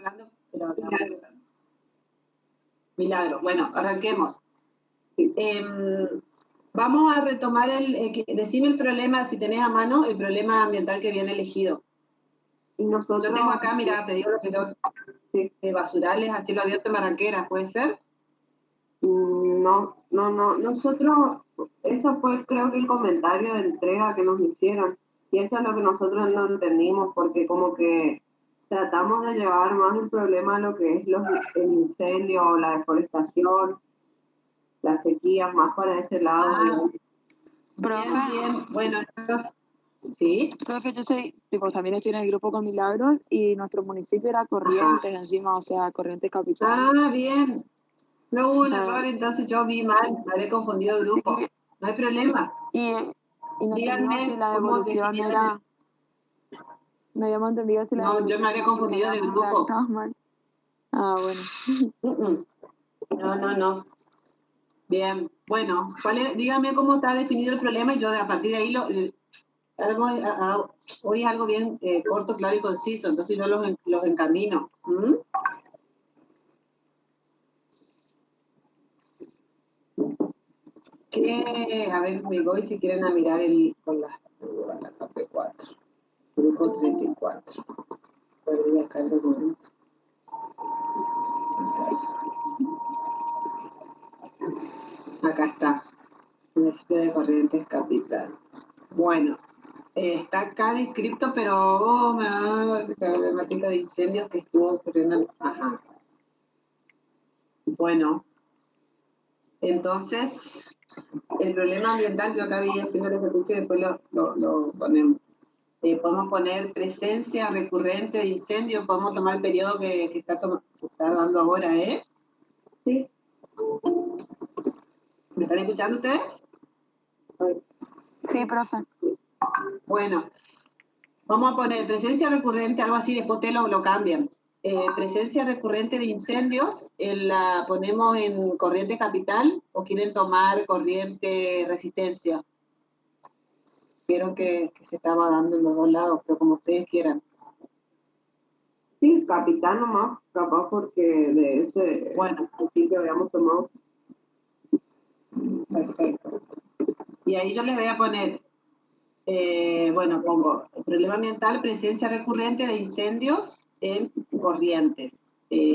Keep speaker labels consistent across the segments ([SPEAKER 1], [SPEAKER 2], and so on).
[SPEAKER 1] hablando, pero hablamos. Milagro. Bueno, arranquemos. Vamos a retomar decime el problema, si tenés a mano, el problema ambiental que viene elegido.
[SPEAKER 2] Y nosotros,
[SPEAKER 1] yo tengo acá, mira, te digo lo que yo...
[SPEAKER 2] Sí.
[SPEAKER 1] De basurales a cielo abierto en Barranqueras, ¿puede ser?
[SPEAKER 2] No. Nosotros, eso fue creo que el comentario de entrega que nos hicieron. Y eso es lo que nosotros no entendimos, porque como que tratamos de llevar más el problema a lo que es el incendio, la deforestación, las sequías, más para ese lado.
[SPEAKER 1] Bien. Bueno, ¿sí?
[SPEAKER 3] Profe, yo soy, también estoy en el grupo con Milagros y nuestro municipio era Corrientes, encima, o sea, Corrientes Capital.
[SPEAKER 1] Ah, bien. No hubo un error, entonces yo vi mal, me habré confundido el grupo.
[SPEAKER 3] Sí.
[SPEAKER 1] No hay problema.
[SPEAKER 3] Y no
[SPEAKER 1] Díganme
[SPEAKER 3] si la devolución era... No habíamos entendido si la devolución...
[SPEAKER 1] No, yo me habría confundido de grupo.
[SPEAKER 3] Mal. Ah, bueno.
[SPEAKER 1] No. Bien, bueno, dígame cómo está definido el problema y yo a partir de ahí hoy es algo bien corto, claro y conciso, entonces yo los encamino. A ver, me voy si quieren a mirar con la parte 4, grupo 34. Voy acá el documento. Acá está, municipio de Corrientes Capital. Bueno, está acá descrito, pero me va la problemática de incendios que estuvo ocurriendo. Ajá. Bueno, entonces, el problema ambiental, yo acá vi haciendo el ejercicio y después lo ponemos. Podemos poner presencia recurrente de incendios, podemos tomar el periodo que se está dando ahora, ¿eh?
[SPEAKER 2] Sí.
[SPEAKER 1] ¿Me están escuchando ustedes?
[SPEAKER 3] Sí, profe.
[SPEAKER 1] Bueno, vamos a poner presencia recurrente, algo así, después ustedes lo cambian. Presencia recurrente de incendios, la ponemos en corriente capital o quieren tomar corriente resistencia. Vieron que se estaba dando en los dos lados, pero como ustedes quieran.
[SPEAKER 2] Sí, capital nomás, capaz porque de ese principio habíamos tomado.
[SPEAKER 1] Perfecto. Y ahí yo les voy a poner, pongo el problema ambiental, presencia recurrente de incendios en corrientes.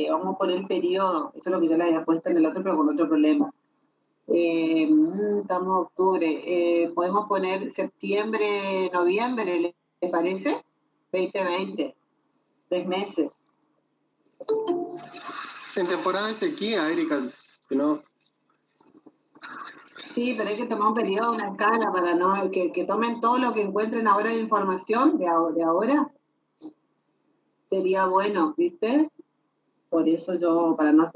[SPEAKER 1] Vamos a poner el periodo, eso es lo que yo les había puesto en el otro, pero con otro problema. Estamos en octubre, podemos poner septiembre, noviembre, ¿les parece? 2020, 3 meses.
[SPEAKER 4] En temporada de sequía, Erika, ¿no?
[SPEAKER 1] Sí, pero hay que tomar un periodo, una escala para que tomen todo lo que encuentren ahora de información de ahora. Sería bueno, ¿viste? Por eso yo, para no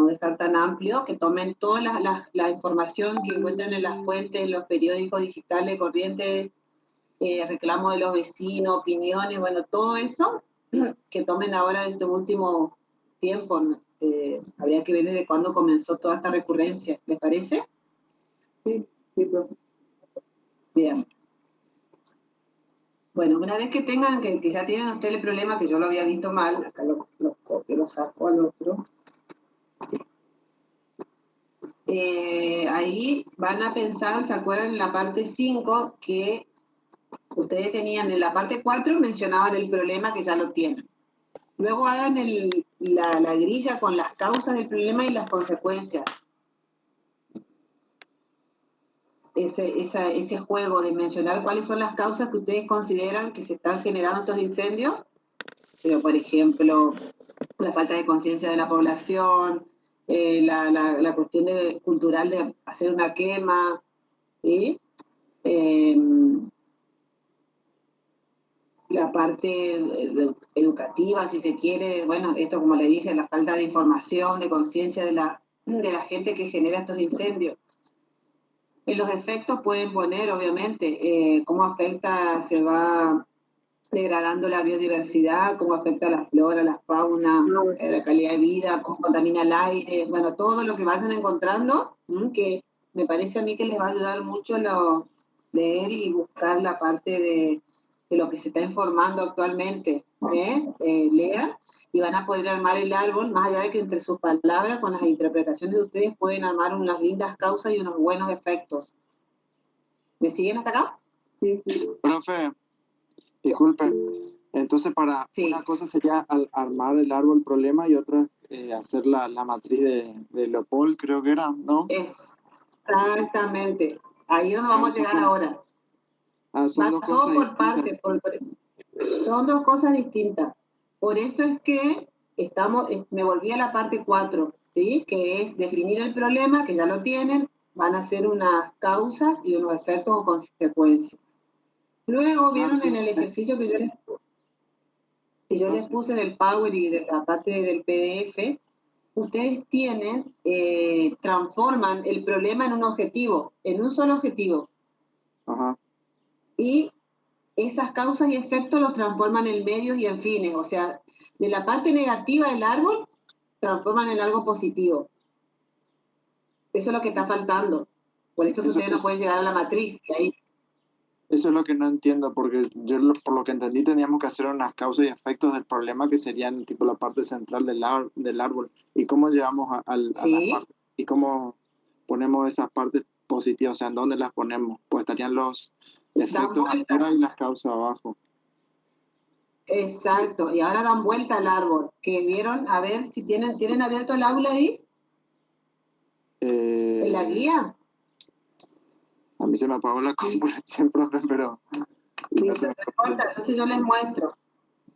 [SPEAKER 1] dejar tan amplio, que tomen toda la información que encuentren en las fuentes, en los periódicos digitales, corrientes, reclamos de los vecinos, opiniones, bueno, todo eso, que tomen ahora de este último tiempo. Habría que ver desde cuándo comenzó toda esta recurrencia, ¿les parece?
[SPEAKER 2] Sí, profe.
[SPEAKER 1] Bien. Bueno, una vez que tengan, que ya tienen ustedes el problema, que yo lo había visto mal, acá lo saco al otro. Ahí van a pensar, ¿se acuerdan en la parte 5 que ustedes tenían en la parte 4 mencionaban el problema que ya lo tienen? Luego hagan la grilla con las causas del problema y las consecuencias. Ese juego de mencionar cuáles son las causas que ustedes consideran que se están generando estos incendios, pero por ejemplo, la falta de conciencia de la población, la cuestión cultural de hacer una quema, ¿sí? La parte educativa, si se quiere, bueno, esto como le dije, la falta de información, de conciencia de la gente que genera estos incendios. En los efectos pueden poner, obviamente, cómo afecta, se va degradando la biodiversidad, cómo afecta a la flora, la fauna, la calidad de vida, cómo contamina el aire, bueno, todo lo que vayan encontrando, que me parece a mí que les va a ayudar mucho leer y buscar la parte de lo que se está informando actualmente, lean y van a poder armar el árbol, más allá de que entre sus palabras, con las interpretaciones de ustedes, pueden armar unas lindas causas y unos buenos efectos. ¿Me siguen hasta acá?
[SPEAKER 2] Sí, sí.
[SPEAKER 5] Profe, disculpe. Entonces,
[SPEAKER 1] Sí.
[SPEAKER 5] una cosa sería armar el árbol problema y otra hacer la matriz de Leopold, creo que era, ¿no?
[SPEAKER 1] Exactamente. Ahí es donde vamos a llegar ahora.
[SPEAKER 5] Son
[SPEAKER 1] Va
[SPEAKER 5] dos
[SPEAKER 1] todo
[SPEAKER 5] cosas
[SPEAKER 1] por parte, son dos cosas distintas. Por eso es que me volví a la parte 4, ¿sí? Que es definir el problema, que ya lo tienen, van a ser unas causas y unos efectos o consecuencias. Luego vieron en el ejercicio que yo les puse en el Power y de la parte del PDF, ustedes transforman el problema en un objetivo, en un solo objetivo.
[SPEAKER 5] Ajá.
[SPEAKER 1] Y esas causas y efectos los transforman en medios y en fines. O sea, de la parte negativa del árbol, transforman en algo positivo. Eso es lo que está faltando. Por eso que ustedes no pueden llegar a la matriz. Ahí.
[SPEAKER 5] Eso es lo que no entiendo, porque yo por lo que entendí teníamos que hacer unas causas y efectos del problema que serían tipo la parte central del árbol. ¿Y cómo llegamos a las partes? ¿Y cómo ponemos esas partes positivas? O sea, ¿en dónde las ponemos? Pues estarían los efectos arriba y las causas abajo.
[SPEAKER 1] Exacto. Y ahora dan vuelta al árbol. ¿Que vieron? A ver si tienen abierto el aula ahí. ¿En la guía?
[SPEAKER 5] A mí se me apagó la computadora, profe, pero...
[SPEAKER 1] No se me importa, entonces yo les muestro.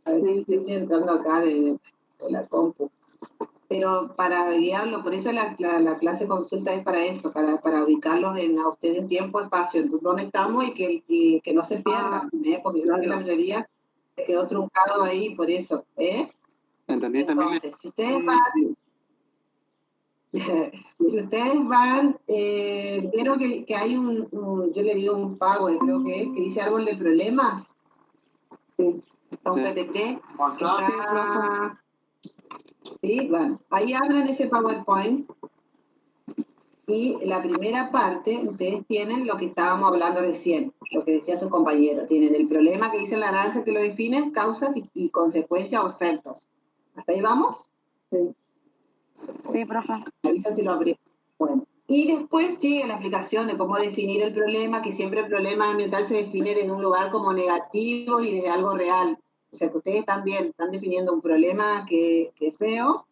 [SPEAKER 1] A ver, estoy entrando acá de la compu. Pero para guiarlo, por eso la clase consulta es para eso, para ubicarlos a ustedes en tiempo, espacio, entonces dónde estamos y que no se pierdan, porque yo creo que la mayoría se quedó truncado ahí por eso.
[SPEAKER 5] ¿Entendí?
[SPEAKER 1] Entonces, si ustedes van... Si ustedes van, vieron que hay yo le digo un Power, creo que es, que dice árbol de problemas. Sí. Está un PPT. Sí, bueno, ahí abren ese PowerPoint y la primera parte, ustedes tienen lo que estábamos hablando recién, lo que decía su compañero. Tienen el problema que dice el naranja que lo define, causas y consecuencias o efectos. ¿Hasta ahí vamos?
[SPEAKER 3] Sí, profe.
[SPEAKER 1] Me avisan si lo abrí. Bueno. Y después sigue la explicación de cómo definir el problema, que siempre el problema ambiental se define desde un lugar como negativo y desde algo real. O sea que ustedes también están definiendo un problema que es feo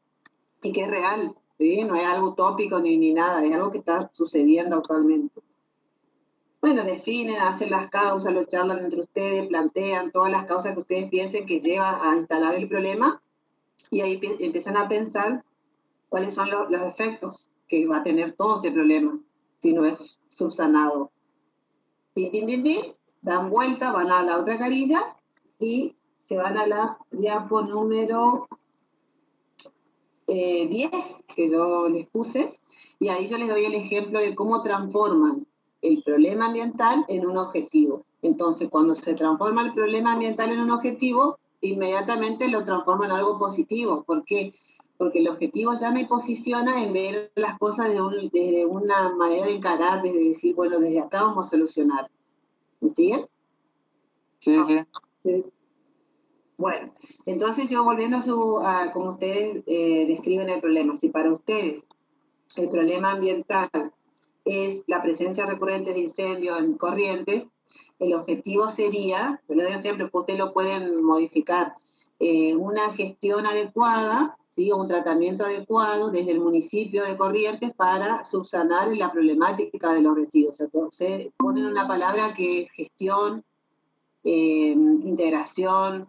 [SPEAKER 1] y que es real, ¿sí? No es algo utópico ni nada, es algo que está sucediendo actualmente. Bueno, definen, hacen las causas, lo charlan entre ustedes, plantean todas las causas que ustedes piensen que llevan a instalar el problema y ahí empiezan a pensar cuáles son los efectos que va a tener todo este problema si no es subsanado. Dan vuelta, van a la otra carilla y se van a la diapo número 10 que yo les puse, y ahí yo les doy el ejemplo de cómo transforman el problema ambiental en un objetivo. Entonces, cuando se transforma el problema ambiental en un objetivo, inmediatamente lo transforma en algo positivo. ¿Por qué? Porque el objetivo ya me posiciona en ver las cosas desde una manera de encarar, desde decir, bueno, desde acá vamos a solucionar. ¿Me siguen?
[SPEAKER 5] Sí.
[SPEAKER 1] Bueno, entonces yo volviendo a como ustedes describen el problema, si para ustedes el problema ambiental es la presencia recurrente de incendios en corrientes, el objetivo sería, yo les doy un ejemplo que ustedes lo pueden modificar, una gestión adecuada, ¿sí? Un tratamiento adecuado desde el municipio de Corrientes para subsanar la problemática de los residuos. Entonces ponen una palabra que es gestión, integración,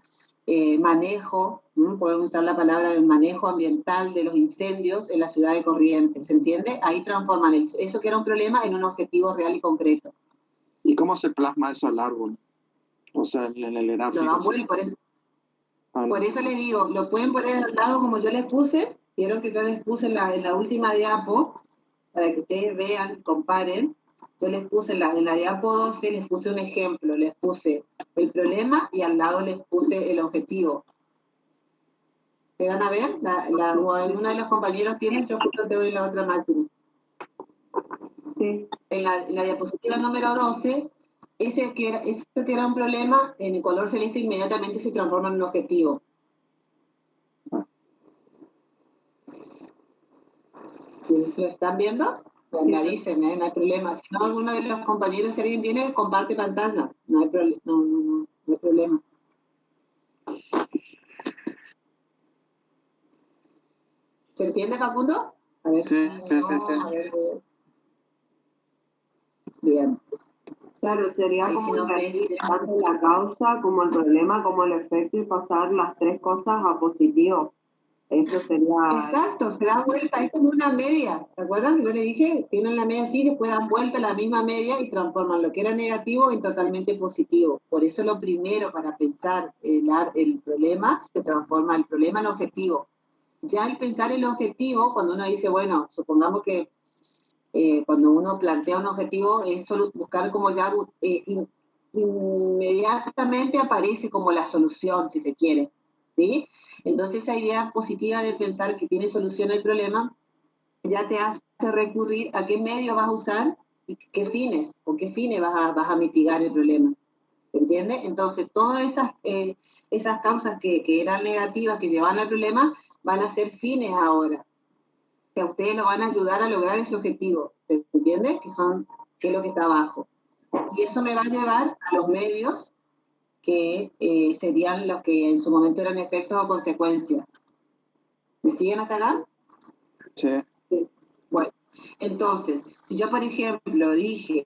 [SPEAKER 1] manejo, podemos usar la palabra el manejo ambiental de los incendios en la ciudad de Corrientes, ¿se entiende? Ahí transforman eso que era un problema en un objetivo real y concreto.
[SPEAKER 5] ¿Y cómo se plasma eso al árbol? O sea, en el gráfico.
[SPEAKER 1] Lo dan vuelta, por eso les digo, lo pueden poner al lado como yo les puse, vieron que yo les puse en la última diapo, para que ustedes vean, comparen. Yo les puse en la diapo 12, les puse un ejemplo, les puse el problema y al lado les puse el objetivo. ¿Se van a ver? O alguno de los compañeros tiene, yo justo te doy la otra máquina.
[SPEAKER 2] Sí.
[SPEAKER 1] En la diapositiva número 12, eso que era un problema, en el color celeste inmediatamente se transforma en un objetivo. ¿Lo están viendo? Pues me dicen, no hay problema. Si no, alguno de los compañeros, si alguien tiene, comparte pantalla. No hay, no hay problema. ¿Se entiende, Facundo? A ver
[SPEAKER 5] sí,
[SPEAKER 1] si
[SPEAKER 5] sí.
[SPEAKER 1] a ver. Bien.
[SPEAKER 2] Claro, sería
[SPEAKER 1] Ahí
[SPEAKER 2] como
[SPEAKER 1] si no ustedes
[SPEAKER 2] tanto la causa como el problema, como el efecto y pasar las tres cosas a positivo. Eso sería...
[SPEAKER 1] Exacto, se da vuelta, es como una media. ¿Se acuerdan que yo le dije? Tienen la media así, después dan vuelta a la misma media y transforman lo que era negativo en totalmente positivo. Por eso lo primero para pensar el problema, se transforma el problema en objetivo. Ya al pensar el objetivo, cuando uno dice, bueno, supongamos que cuando uno plantea un objetivo es solo buscar como ya inmediatamente aparece como la solución, si se quiere. ¿Sí? Entonces esa idea positiva de pensar que tiene solución el problema ya te hace recurrir a qué medio vas a usar y qué fines, o qué fines vas a mitigar el problema. ¿Entiendes? Entonces todas esas causas que eran negativas, que llevaban al problema, van a ser fines ahora, que a ustedes lo van a ayudar a lograr ese objetivo. ¿Se entiende? Que es lo que está abajo. Y eso me va a llevar a los medios que serían los que en su momento eran efectos o consecuencias. ¿Me siguen hasta acá?
[SPEAKER 5] Sí.
[SPEAKER 1] Sí. Bueno, entonces, si yo, por ejemplo, dije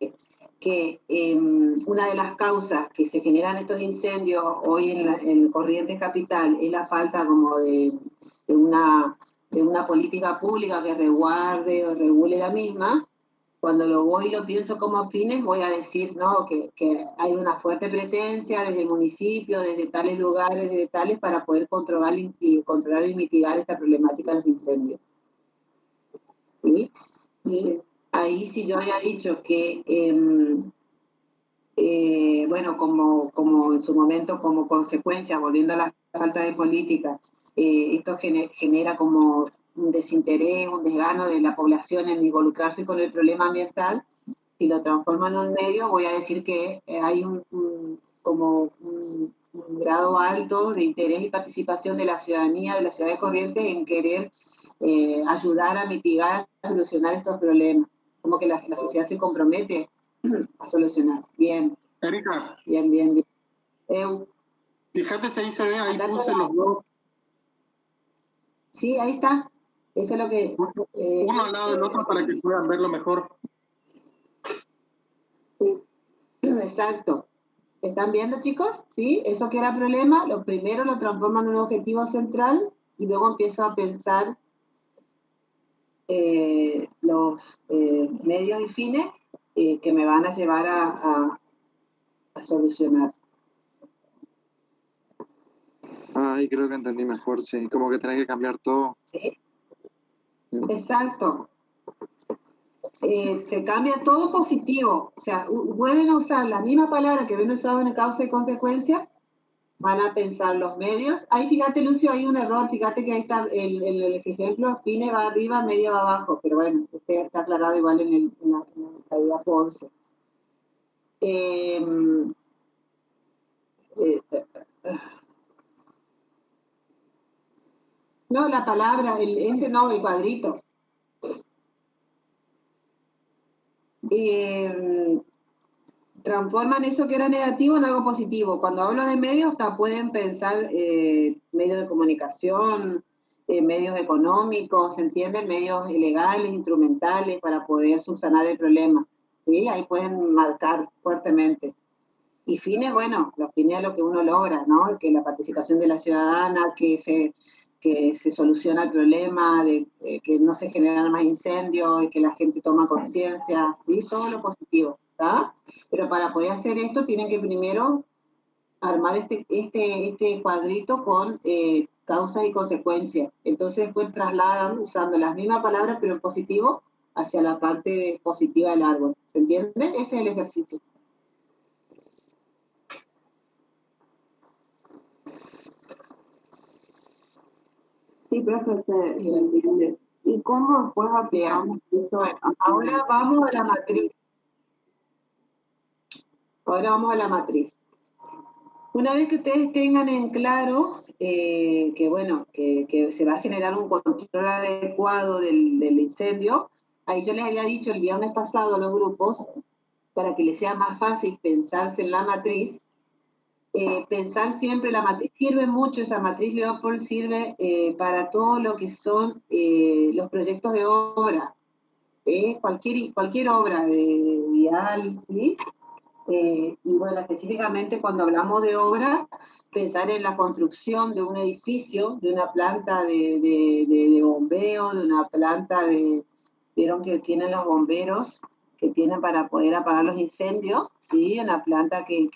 [SPEAKER 1] que una de las causas que se generan estos incendios hoy en Corrientes Capital es la falta como de una política pública que resguarde o regule la misma, cuando lo voy y lo pienso como fines, voy a decir, ¿no?, que hay una fuerte presencia desde el municipio, desde tales lugares, desde tales, para poder controlar y mitigar esta problemática de los incendios. ¿Sí? Y ahí sí yo había dicho que, bueno, como en su momento, como consecuencia, volviendo a la falta de política, esto genera como un desinterés, un desgano de la población en involucrarse con el problema ambiental. Si lo transformo en un medio, voy a decir que hay un grado alto de interés y participación de la ciudadanía, de la ciudad de Corrientes, en querer ayudar a mitigar, a solucionar estos problemas. Como que la sociedad se compromete a solucionar. Bien.
[SPEAKER 4] Erika.
[SPEAKER 1] Bien.
[SPEAKER 4] Fíjate si ahí se ve, ahí puse los dos.
[SPEAKER 1] Sí, ahí está. Eso es lo que...
[SPEAKER 4] uno al lado del otro para que puedan verlo mejor.
[SPEAKER 1] Exacto. ¿Están viendo, chicos? ¿Sí? Eso que era problema, lo primero lo transforman en un objetivo central y luego empiezo a pensar los medios y fines que me van a llevar a solucionar.
[SPEAKER 5] Ahí creo que entendí mejor, sí. Como que tenés que cambiar todo.
[SPEAKER 1] ¿Sí? Exacto. Se cambia todo positivo. O sea, vuelven a usar la misma palabra que habían usado en causa y consecuencia, van a pensar los medios. Ahí fíjate, Lucio, hay un error. Fíjate que ahí está el ejemplo, fines va arriba, medio va abajo. Pero bueno, este está aclarado igual en la calidad 11. No, la palabra, ese no, el cuadrito. Transforman eso que era negativo en algo positivo. Cuando hablo de medios, hasta pueden pensar medios de comunicación, medios económicos, ¿se entienden? Medios legales, instrumentales, para poder subsanar el problema. ¿Sí? Ahí pueden marcar fuertemente. Y fines, bueno, los fines es lo que uno logra, ¿no? Que la participación de la ciudadana, que se soluciona el problema, de que no se generan más incendios, de que la gente toma conciencia, ¿sí? Todo lo positivo, ¿está? Pero para poder hacer esto tienen que primero armar este cuadrito con causas y consecuencias. Entonces después trasladan usando las mismas palabras pero en positivo hacia la parte positiva del árbol. ¿Se entiende? Ese es el ejercicio.
[SPEAKER 2] Sí, profe, se entiende. ¿Y cómo después aplicamos eso?
[SPEAKER 1] Bueno, ahora vamos a la matriz. Una vez que ustedes tengan en claro que, bueno, que se va a generar un control adecuado del incendio, ahí yo les había dicho el viernes pasado a los grupos, para que les sea más fácil pensarse en la matriz, pensar siempre, la matriz sirve mucho, esa matriz Leopold sirve para todo lo que son los proyectos de obra, cualquier obra de vial, ¿sí? Y bueno, específicamente cuando hablamos de obra, pensar en la construcción de un edificio, de una planta de bombeo, de una planta de, vieron que tienen los bomberos, que tienen para poder apagar los incendios, ¿sí? Una planta que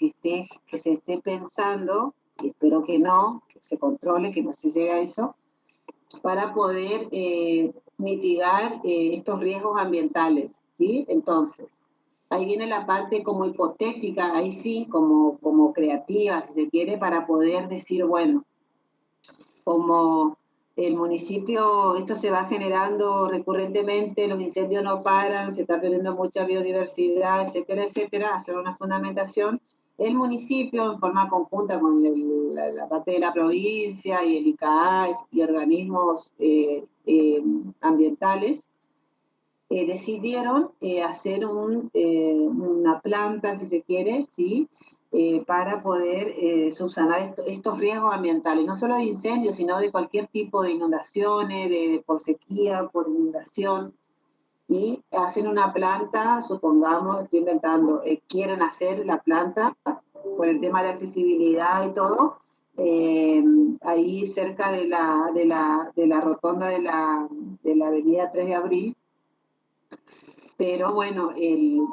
[SPEAKER 1] se esté pensando, y espero que no, que se controle, que no se llegue a eso, para poder mitigar estos riesgos ambientales, ¿sí? Entonces, ahí viene la parte como hipotética, ahí sí, como creativa, si se quiere, para poder decir, bueno, como el municipio, esto se va generando recurrentemente, los incendios no paran, se está perdiendo mucha biodiversidad, etcétera, etcétera, hacer una fundamentación. El municipio, en forma conjunta con la parte de la provincia y el ICAA y organismos ambientales, decidieron hacer una planta, si se quiere, ¿sí? Para poder subsanar estos riesgos ambientales, no solo de incendios, sino de cualquier tipo de inundaciones, por sequía, por inundación, y hacen una planta, supongamos, estoy inventando, quieren hacer la planta por el tema de accesibilidad y todo, ahí cerca de la rotonda de la avenida 3 de Abril, pero bueno,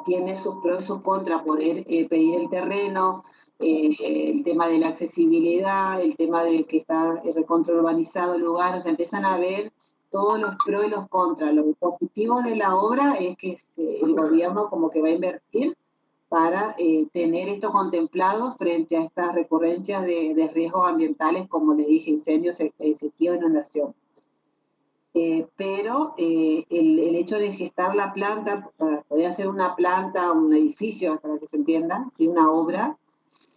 [SPEAKER 1] tiene sus pros y sus contras, poder pedir el terreno, el tema de la accesibilidad, el tema de que está recontra urbanizado el lugar, o sea, empiezan a ver todos los pros y los contras. Lo positivo de la obra es que el gobierno como que va a invertir para tener esto contemplado frente a estas recurrencias de riesgos ambientales, como les dije, incendios, sequía o inundación. Pero el hecho de gestar la planta, para poder hacer una planta, un edificio, para que se entienda, ¿sí? Una obra,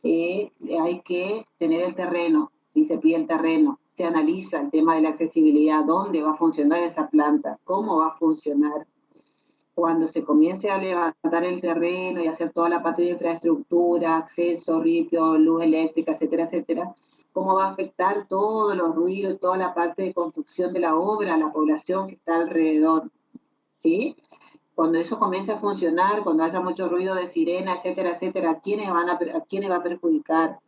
[SPEAKER 1] hay que tener el terreno, ¿sí? Se pide el terreno, se analiza el tema de la accesibilidad, dónde va a funcionar esa planta, cómo va a funcionar. Cuando se comience a levantar el terreno y hacer toda la parte de infraestructura, acceso, ripio, luz eléctrica, etcétera, etcétera, cómo va a afectar todos los ruidos, toda la parte de construcción de la obra, la población que está alrededor, ¿sí? Cuando eso comience a funcionar, cuando haya mucho ruido de sirena, etcétera, etcétera, ¿a quiénes va a perjudicar?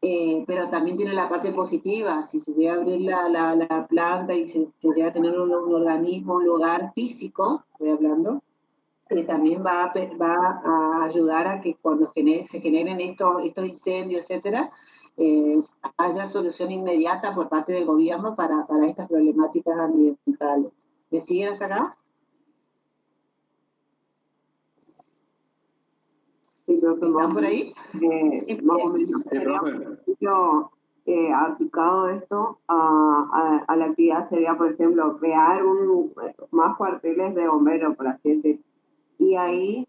[SPEAKER 1] Pero también tiene la parte positiva, si se llega a abrir la planta y se llega a tener un organismo, un lugar físico, estoy hablando, también va a ayudar a que cuando se generen estos incendios, etcétera, haya solución inmediata por parte del gobierno para estas problemáticas ambientales. ¿Me siguen hasta acá?
[SPEAKER 2] Sí, creo que
[SPEAKER 1] ¿Están por ahí?
[SPEAKER 2] más o menos sería aplicado esto a la actividad sería, por ejemplo, crear más cuarteles de bomberos, por así decir, y ahí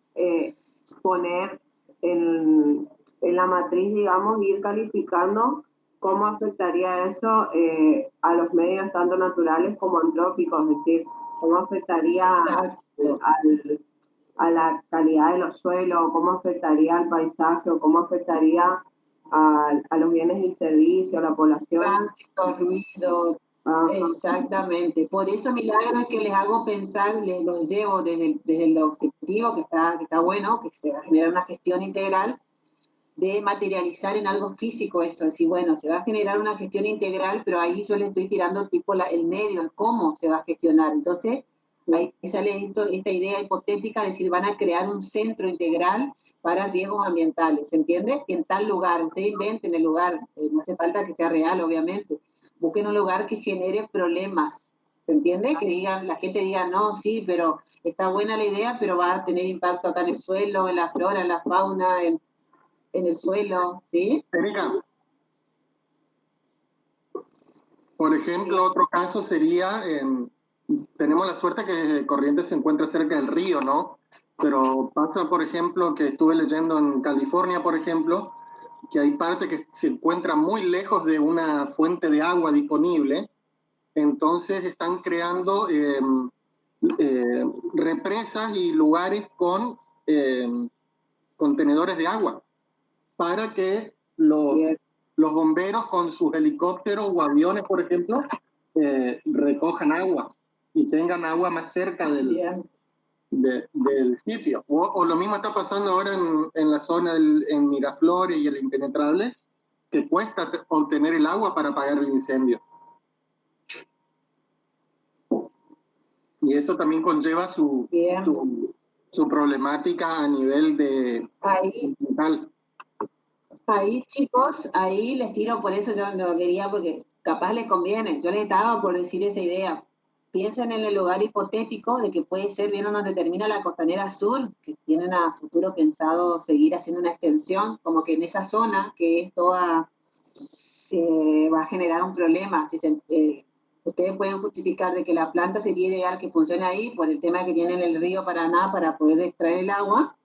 [SPEAKER 2] poner en la matriz, digamos, ir calificando cómo afectaría eso a los medios tanto naturales como antrópicos, es decir, cómo afectaría a la calidad de los suelos, cómo afectaría al paisaje, o cómo afectaría a los bienes y servicios, a la población.
[SPEAKER 1] Tránsito, ruido, exactamente. Por eso Milagro es que les hago pensar, los llevo desde el objetivo, que está bueno, que se va a generar una gestión integral, de materializar en algo físico eso, es decir, bueno, se va a generar una gestión integral, pero ahí yo le estoy tirando tipo el medio, el cómo se va a gestionar. Entonces, ahí sale esta idea hipotética de decir, van a crear un centro integral para riesgos ambientales, ¿se entiende? En tal lugar, ustedes inventen el lugar, no hace falta que sea real, obviamente, busquen un lugar que genere problemas, ¿se entiende? Que digan, la gente diga, no, sí, pero está buena la idea, pero va a tener impacto acá en el suelo, en la flora, en la fauna, en el suelo, ¿sí?
[SPEAKER 4] Erika, por ejemplo, sí. Otro caso sería, tenemos la suerte que Corrientes se encuentra cerca del río, ¿no? Pero pasa, por ejemplo, que estuve leyendo en California, por ejemplo, que hay parte que se encuentra muy lejos de una fuente de agua disponible, entonces están creando represas y lugares con contenedores de agua para que los bomberos con sus helicópteros o aviones, por ejemplo, recojan agua y tengan agua más cerca del sitio. O lo mismo está pasando ahora en la zona en Miraflores y el Impenetrable, que cuesta obtener el agua para apagar el incendio. Y eso también conlleva su problemática a nivel de mental.
[SPEAKER 1] Ahí, chicos, ahí les tiro, por eso yo lo quería, porque capaz les conviene. Yo les estaba por decir esa idea. Piensen en el lugar hipotético de que puede ser bien donde termina la Costanera Sur, que tienen a futuro pensado seguir haciendo una extensión, como que en esa zona, que es toda, va a generar un problema. Ustedes pueden justificar de que la planta sería ideal que funcione ahí por el tema que tienen el río Paraná para poder extraer el agua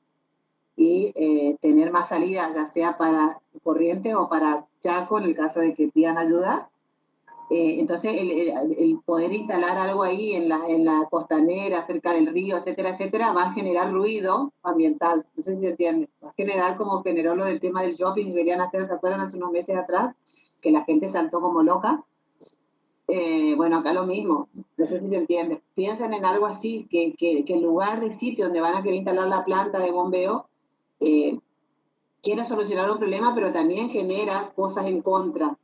[SPEAKER 1] y tener más salidas, ya sea para Corrientes o para Chaco, en el caso de que pidan ayuda. Entonces, el poder instalar algo ahí en la costanera, cerca del río, etcétera, etcétera, va a generar ruido ambiental. No sé si se entiende. Va a generar como generó lo del tema del shopping que querían hacer, ¿se acuerdan? Hace unos meses atrás, que la gente saltó como loca. Bueno, acá lo mismo, no sé si se entiende. Piensen en algo así, que el lugar de sitio donde van a querer instalar la planta de bombeo quiere solucionar un problema, pero también genera cosas en contra,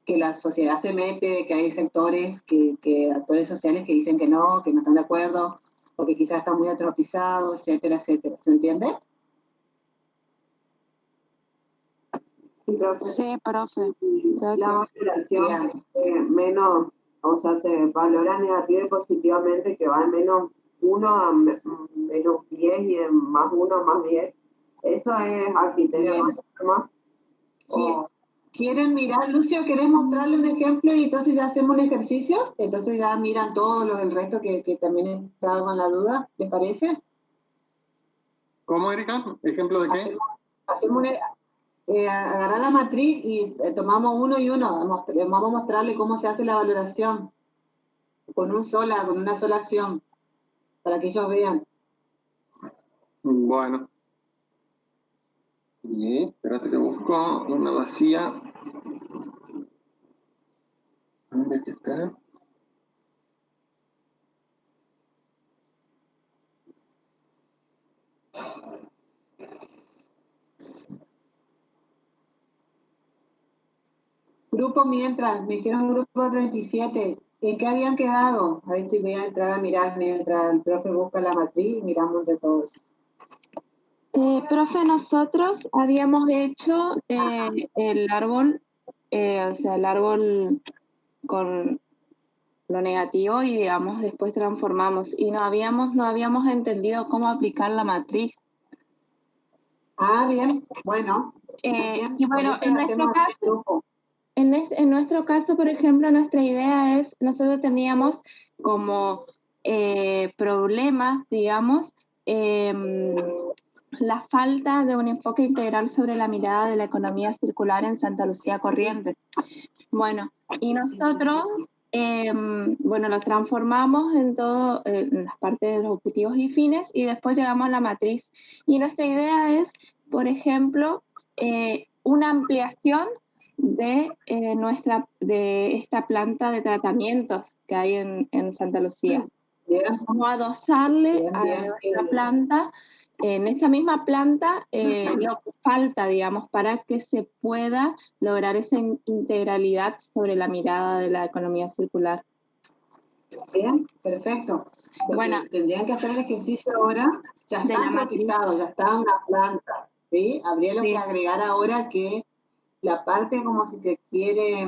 [SPEAKER 1] que la sociedad se mete, que hay sectores, actores sociales que dicen que no están de acuerdo, o que quizás están muy atropizados, etcétera, etcétera. ¿Se entiende?
[SPEAKER 3] Sí, profe.
[SPEAKER 2] La valoración menos, o sea, se valora negativa y positivamente, que va en menos 1 a menos 10 y en más 1 más 10. Eso es arquitecto más.
[SPEAKER 1] ¿Quieren mirar, Lucio? ¿Querés mostrarle un ejemplo y entonces ya hacemos un ejercicio? Entonces ya miran todos el resto que también he estado con la duda, ¿les parece?
[SPEAKER 4] ¿Cómo, Erika? ¿Ejemplo de qué?
[SPEAKER 1] Hacemos agarrar la matriz y tomamos uno y uno. Vamos a mostrarle cómo se hace la valoración con una sola acción, para que ellos vean.
[SPEAKER 4] Bueno. Y espérate que busco una vacía. ¿Dónde está?
[SPEAKER 1] Grupo mientras, me dijeron grupo 37. ¿En qué habían quedado? A ver, voy a entrar a mirar mientras el profe busca la matriz y miramos entre todos.
[SPEAKER 3] Profe, nosotros habíamos hecho el árbol, o sea, el árbol con lo negativo y, digamos, después transformamos. Y no habíamos entendido cómo aplicar la matriz.
[SPEAKER 1] Ah, bien, bueno.
[SPEAKER 3] Y bueno, en nuestro caso, por ejemplo, nuestra idea es, nosotros teníamos como problemas, digamos, la falta de un enfoque integral sobre la mirada de la economía circular en Santa Lucía Corrientes. Bueno, y nosotros, bueno, lo transformamos en todo, en las partes de los objetivos y fines, y después llegamos a la matriz. Y nuestra idea es, por ejemplo, una ampliación de esta planta de tratamientos que hay en Santa Lucía. Vamos a adosarle a nuestra planta, en esa misma planta, lo que falta, digamos, para que se pueda lograr esa integralidad sobre la mirada de la economía circular.
[SPEAKER 1] Bien, perfecto. Bueno, tendrían que hacer el ejercicio ahora. Ya está antropizado, ya está en la planta, ¿sí? Habría que agregar ahora que la parte, como si se quiere,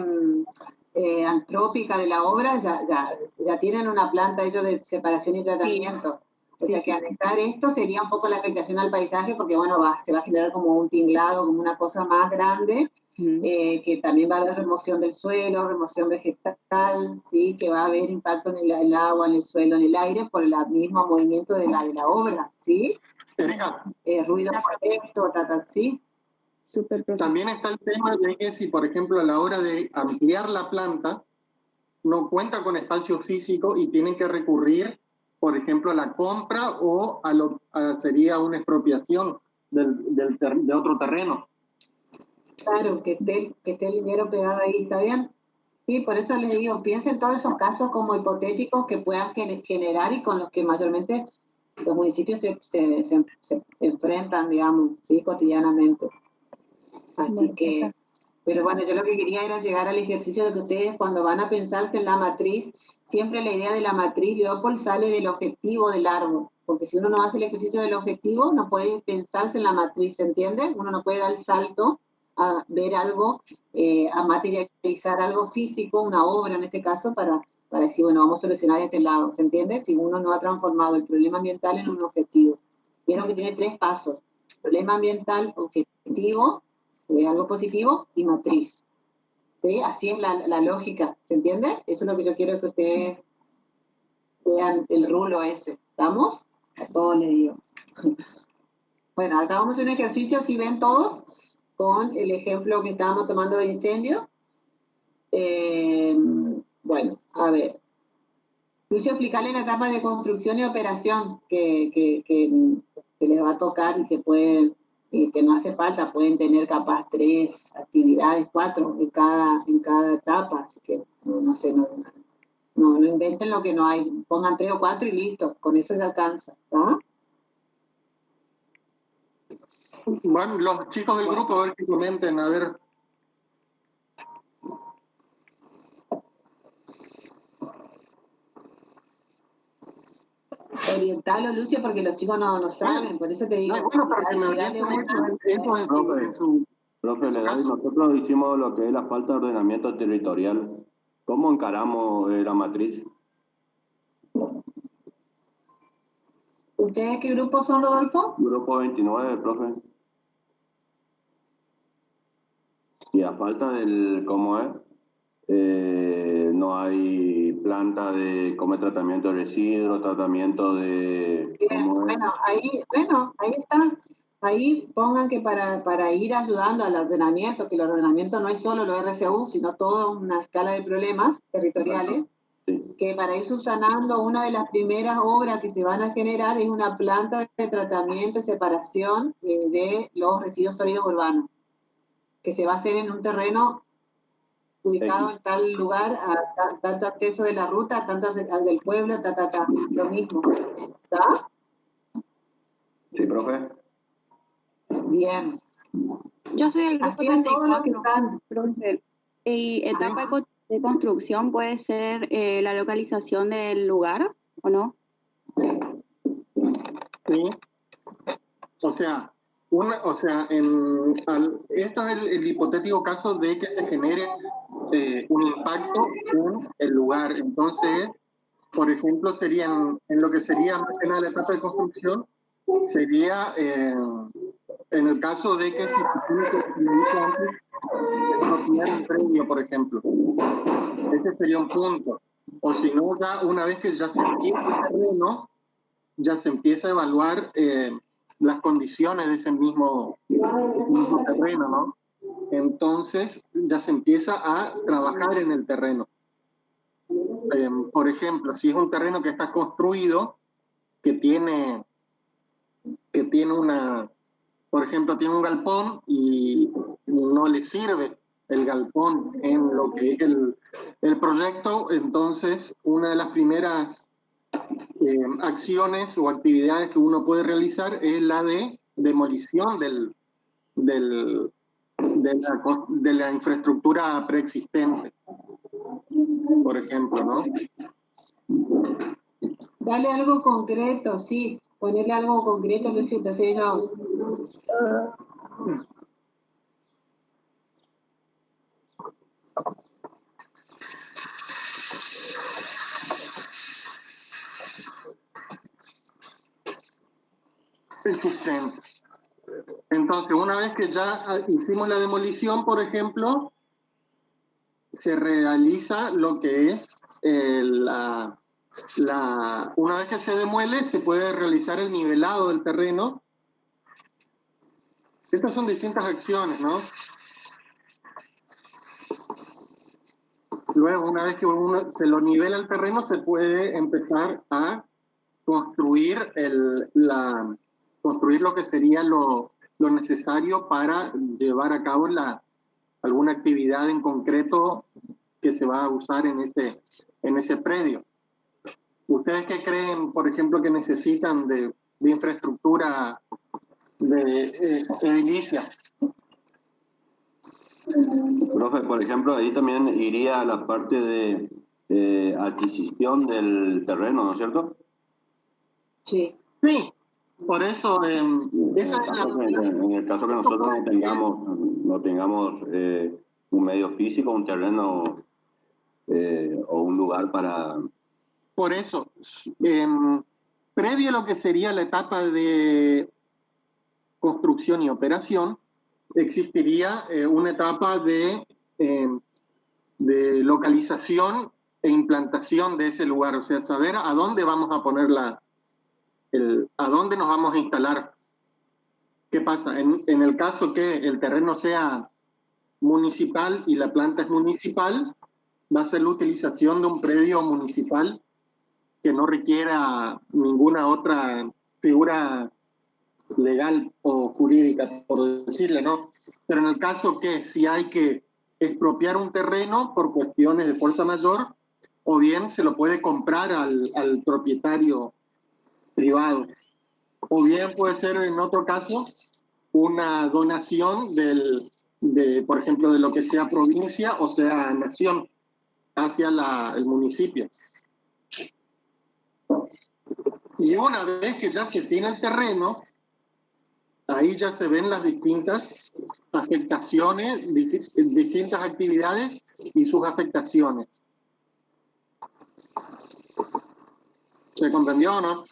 [SPEAKER 1] antrópica de la obra, ya tienen una planta ellos de separación y tratamiento. O sea que anexar esto sería un poco la afectación al paisaje, porque bueno, se va a generar como un tinglado, como una cosa más grande, que también va a haber remoción del suelo, remoción vegetal, ¿sí? Que va a haber impacto en el agua, en el suelo, en el aire, por el mismo movimiento de la obra, ¿sí? Ruido molesto, ¿sí?
[SPEAKER 3] Súper profundo.
[SPEAKER 4] También está el tema de que si, por ejemplo, a la hora de ampliar la planta, no cuenta con espacio físico y tienen que recurrir, por ejemplo, a la compra o sería una expropiación de otro terreno.
[SPEAKER 1] Claro, que esté el dinero pegado ahí, ¿está bien? Sí, por eso les digo, piensen todos esos casos como hipotéticos que puedan generar y con los que mayormente los municipios se enfrentan, digamos, ¿sí? Cotidianamente. Así que, pero bueno, yo lo que quería era llegar al ejercicio de que ustedes cuando van a pensarse en la matriz, siempre la idea de la matriz, Leopold, sale del objetivo del árbol, porque si uno no hace el ejercicio del objetivo, no puede pensarse en la matriz, ¿se entiende? Uno no puede dar el salto a ver algo, a materializar algo físico, una obra en este caso, para decir, bueno, vamos a solucionar este lado, ¿se entiende? Si uno no ha transformado el problema ambiental en un objetivo. Vieron que tiene 3 pasos: problema ambiental, objetivo, algo positivo, y matriz. ¿Sí? Así es la lógica, ¿se entiende? Eso es lo que yo quiero que ustedes vean, el rulo ese. ¿Estamos? A todos les digo. Bueno, acá vamos a hacer un ejercicio, si ven todos, con el ejemplo que estábamos tomando de incendio. Bueno, a ver. Lucio, explicarle la etapa de construcción y operación que les va a tocar y que pueden, que no hace falta, pueden tener capaz 3 actividades, 4 en cada etapa, así que no sé, no inventen lo que no hay, pongan 3 o 4 y listo, con eso ya alcanza, ¿está?
[SPEAKER 4] Bueno, los chicos del grupo, a ver que comenten, a ver.
[SPEAKER 1] Orientalo, Lucio, porque los chicos no saben, por eso te digo.
[SPEAKER 4] No, bueno, para que me orienten
[SPEAKER 6] Profe Legal, nosotros hicimos lo que es la falta de ordenamiento territorial. ¿Cómo encaramos la matriz?
[SPEAKER 1] ¿Ustedes qué grupo son, Rodolfo?
[SPEAKER 6] Grupo 29, profe. Y a falta del, ¿cómo es? No hay planta de como tratamiento de residuos, tratamiento de...
[SPEAKER 1] Bien, bueno, ahí está. Ahí pongan que para ir ayudando al ordenamiento, que el ordenamiento no es solo los RCU, sino toda una escala de problemas territoriales, sí, que para ir subsanando, una de las primeras obras que se van a generar es una planta de tratamiento y separación de los residuos sólidos urbanos, que se va a hacer en un terreno ubicado en tal lugar, a tanto acceso de la ruta, tanto al del pueblo, lo mismo. ¿Está?
[SPEAKER 6] Sí, profe.
[SPEAKER 1] Bien.
[SPEAKER 3] Yo soy el grupo 34.
[SPEAKER 1] Profe.
[SPEAKER 3] ¿Y etapa de construcción puede ser la localización del lugar o no?
[SPEAKER 4] Sí. O sea, esto es el hipotético caso de que se genere un impacto en el lugar. Entonces, por ejemplo, serían en lo que sería más que nada la etapa de construcción, sería en el caso de que si se tiene que expropiar un predio, por ejemplo. Ese sería un punto. O si no, ya una vez que ya se tiene el terreno, ya se empieza a evaluar las condiciones de ese mismo terreno, ¿no? Entonces ya se empieza a trabajar en el terreno. Por ejemplo, si es un terreno que está construido, que tiene por ejemplo, tiene un galpón y no le sirve el galpón en lo que es el proyecto, entonces una de las primeras acciones o actividades que uno puede realizar es la de demolición de la infraestructura preexistente, por ejemplo, ¿no?
[SPEAKER 1] Dale algo concreto, sí, ponerle algo concreto, Lucio, entonces ellos...
[SPEAKER 4] Existente. Entonces, una vez que ya hicimos la demolición, por ejemplo, se realiza lo que es una vez que se demuele, se puede realizar el nivelado del terreno Estas son distintas acciones, ¿no? Luego, una vez que uno se lo nivela el terreno, se puede empezar a construir, construir lo que sería lo necesario para llevar a cabo alguna actividad en concreto que se va a usar en ese predio. ¿Ustedes qué creen, por ejemplo, que necesitan de infraestructura de edilicia?
[SPEAKER 6] Profe, por ejemplo, ahí también iría a la parte de adquisición del terreno, ¿no es cierto?
[SPEAKER 1] Sí.
[SPEAKER 4] Sí, por eso,
[SPEAKER 6] en el caso que nosotros no tengamos un medio físico, un terreno o un lugar para...
[SPEAKER 4] Por eso, previo a lo que sería la etapa de construcción y operación, existiría una etapa de localización e implantación de ese lugar, o sea, saber a dónde vamos a poner a dónde nos vamos a instalar. ¿Qué pasa? En el caso que el terreno sea municipal y la planta es municipal, va a ser la utilización de un predio municipal que no requiera ninguna otra figura legal o jurídica, por decirle, ¿no? Pero en el caso que si hay que expropiar un terreno por cuestiones de fuerza mayor, o bien se lo puede comprar al propietario privado, o bien puede ser en otro caso una donación por ejemplo, de lo que sea provincia o sea nación hacia el municipio. Y una vez que ya se tiene el terreno, ahí ya se ven las distintas afectaciones, distintas actividades y sus afectaciones. ¿Se comprendió o no?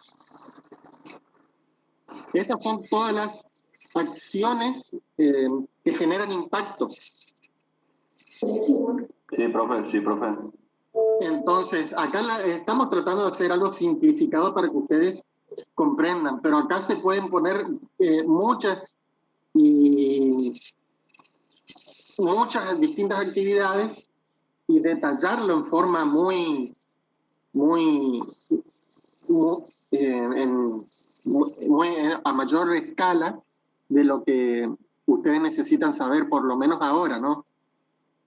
[SPEAKER 4] Esas son todas las acciones que generan impacto.
[SPEAKER 6] Sí, profe.
[SPEAKER 4] Entonces, acá estamos tratando de hacer algo simplificado para que ustedes comprendan, pero acá se pueden poner muchas distintas actividades y detallarlo en forma a mayor escala de lo que ustedes necesitan saber, por lo menos ahora, ¿no?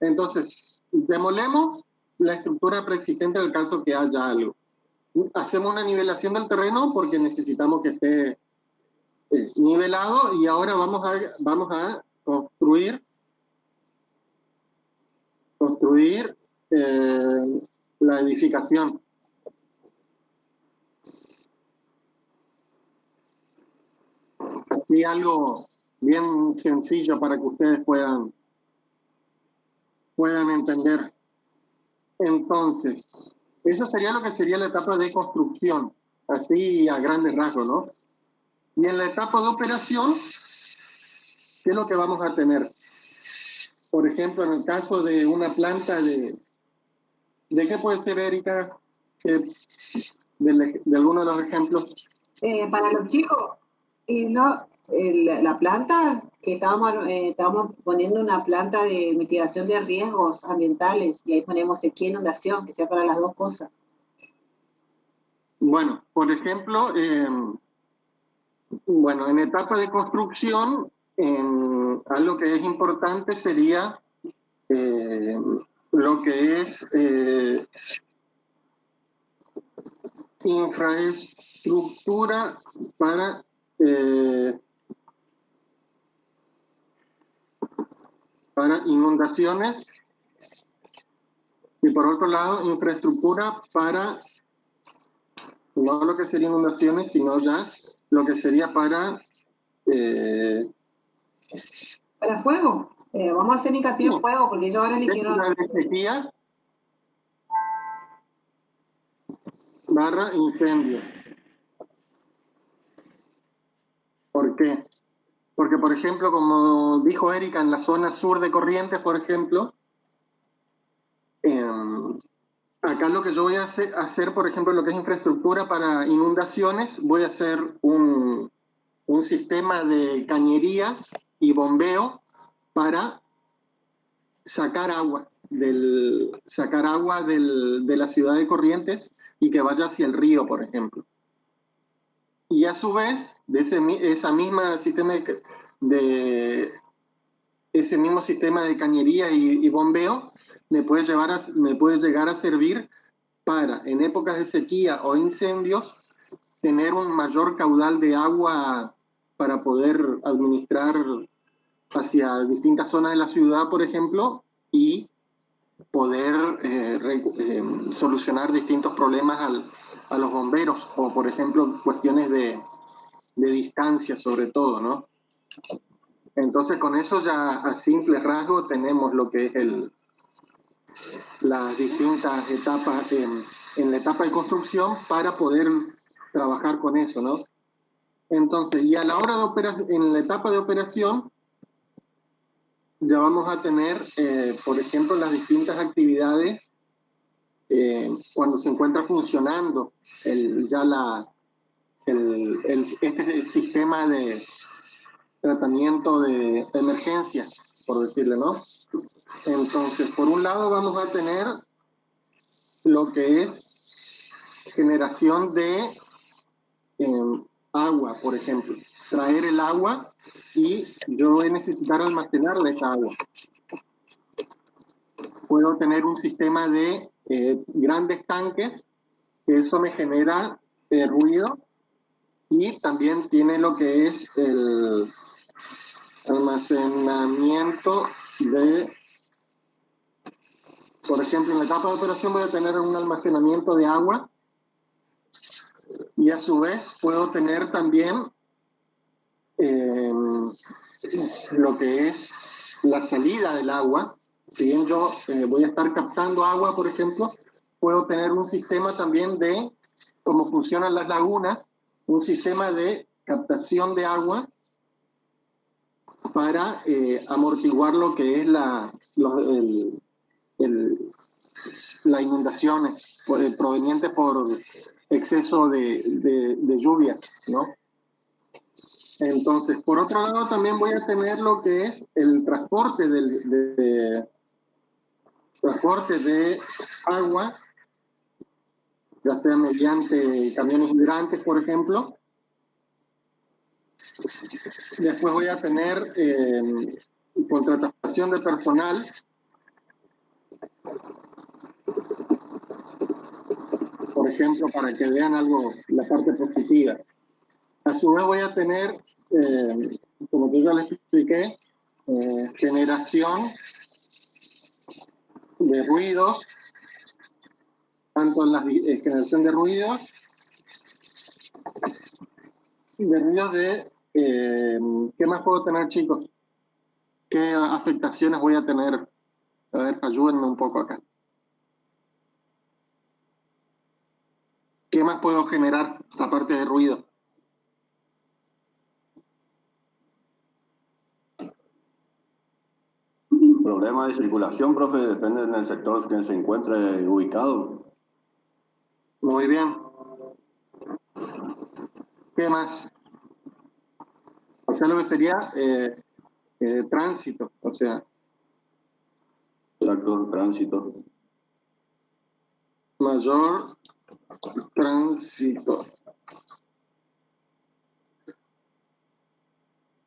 [SPEAKER 4] Entonces, demolemos la estructura preexistente en el caso que haya algo. Hacemos una nivelación del terreno porque necesitamos que esté nivelado y ahora vamos a construir la edificación. Así algo bien sencillo para que ustedes puedan entender. Entonces, eso sería lo que sería la etapa de construcción, así a grandes rasgos, ¿no? Y en la etapa de operación, ¿qué es lo que vamos a tener? Por ejemplo, en el caso de una planta ¿de qué puede ser, Erika? De alguno de los ejemplos.
[SPEAKER 1] Para los chicos, la planta que estábamos poniendo una planta de mitigación de riesgos ambientales y ahí ponemos sequía e inundación, que sea para las dos cosas.
[SPEAKER 4] Bueno, por ejemplo, en etapa de construcción, algo que es importante sería lo que es infraestructura para inundaciones y por otro lado infraestructura para no lo que sería inundaciones, sino ya lo que sería para
[SPEAKER 1] fuego. Vamos a hacer hincapié en fuego porque yo ahora eligieron
[SPEAKER 4] sequía / incendio. ¿Por qué? Porque, por ejemplo, como dijo Erika, en la zona sur de Corrientes, por ejemplo, acá lo que yo voy a hacer, por ejemplo, lo que es infraestructura para inundaciones, voy a hacer un sistema de cañerías y bombeo para sacar agua de la ciudad de Corrientes y que vaya hacia el río, por ejemplo. Y a su vez, de ese mismo sistema de cañería y bombeo me puede llegar a servir para, en épocas de sequía o incendios, tener un mayor caudal de agua para poder administrar hacia distintas zonas de la ciudad, por ejemplo, y poder solucionar distintos problemas a los bomberos, o por ejemplo cuestiones de distancia sobre todo, ¿no? Entonces con eso ya a simple rasgo tenemos lo que es las distintas etapas en la etapa de construcción para poder trabajar con eso, ¿no? Entonces, y a la hora de en la etapa de operación, ya vamos a tener, por ejemplo, las distintas actividades cuando se encuentra funcionando este sistema de tratamiento de emergencia, por decirlo, ¿no? Entonces, por un lado vamos a tener lo que es generación de agua, por ejemplo. Traer el agua y yo voy a necesitar almacenarle esa agua. Puedo tener un sistema de grandes tanques, que eso me genera ruido, y también tiene lo que es el almacenamiento de, por ejemplo, en la etapa de operación voy a tener un almacenamiento de agua, y a su vez puedo tener también lo que es la salida del agua. Si bien yo voy a estar captando agua, por ejemplo, puedo tener un sistema también de cómo funcionan las lagunas, un sistema de captación de agua para amortiguar lo que es las inundaciones provenientes por exceso de lluvia, ¿no? Entonces, por otro lado, también voy a tener lo que es el transporte de agua, ya sea mediante camiones hidrantes, por ejemplo. Después voy a tener contratación de personal, por ejemplo, para que vean algo, la parte positiva. A su vez voy a tener, como que ya les expliqué, generación de ruidos, tanto en la generación de ruidos ¿qué más puedo tener, chicos? ¿Qué afectaciones voy a tener? A ver, ayúdenme un poco acá. ¿Qué más puedo generar aparte de ruido?
[SPEAKER 6] Problema de circulación, profe, depende del sector que se encuentre ubicado.
[SPEAKER 4] Muy bien. ¿Qué más? O sea, lo que sería tránsito, o sea.
[SPEAKER 6] Exacto, tránsito.
[SPEAKER 4] Mayor tránsito.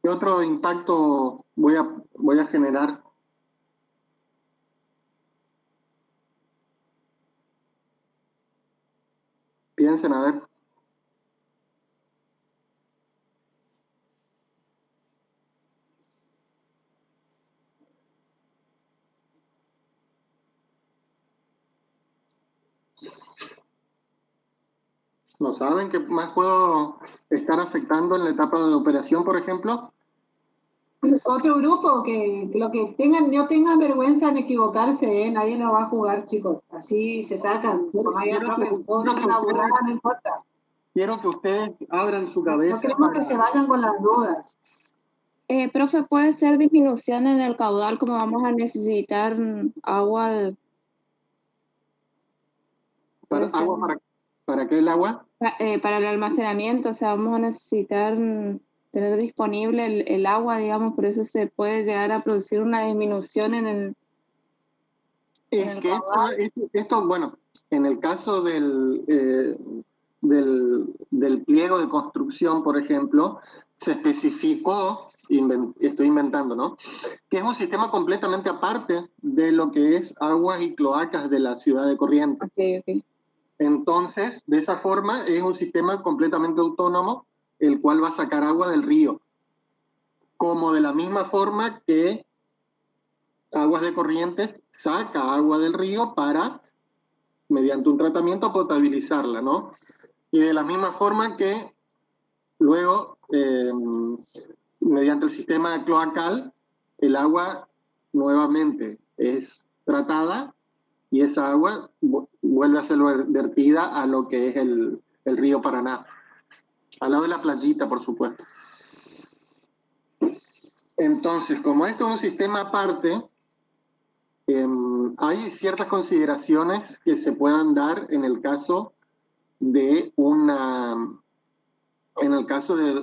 [SPEAKER 4] ¿Qué otro impacto voy a generar? Piensen, a ver. ¿No saben qué más puedo estar afectando en la etapa de operación, por ejemplo?
[SPEAKER 1] Otro grupo que lo que tengan, no tengan vergüenza en equivocarse, nadie lo va a jugar, chicos. Así se sacan. Como haya profe, una burrada, no importa.
[SPEAKER 4] Quiero que ustedes abran su cabeza.
[SPEAKER 1] No queremos que se vayan con las dudas.
[SPEAKER 3] Profe, ¿puede ser disminución en el caudal como vamos a necesitar agua?
[SPEAKER 4] ¿Para qué el agua?
[SPEAKER 3] Para el almacenamiento, o sea, vamos a necesitar tener disponible el agua, digamos, por eso se puede llegar a producir una disminución en el...
[SPEAKER 4] Es que esto, bueno, en el caso del pliego de construcción, por ejemplo, se especificó, estoy inventando, ¿no?, que es un sistema completamente aparte de lo que es aguas y cloacas de la ciudad de Corrientes.
[SPEAKER 3] Okay.
[SPEAKER 4] Entonces, de esa forma, es un sistema completamente autónomo, el cual va a sacar agua del río. Como de la misma forma que Aguas de Corrientes saca agua del río para, mediante un tratamiento, potabilizarla, ¿no? Y de la misma forma que luego, mediante el sistema cloacal, el agua nuevamente es tratada y esa agua vuelve a ser vertida a lo que es el río Paraná, al lado de la playita, por supuesto. Entonces, como esto es un sistema aparte, hay ciertas consideraciones que se puedan dar en el caso de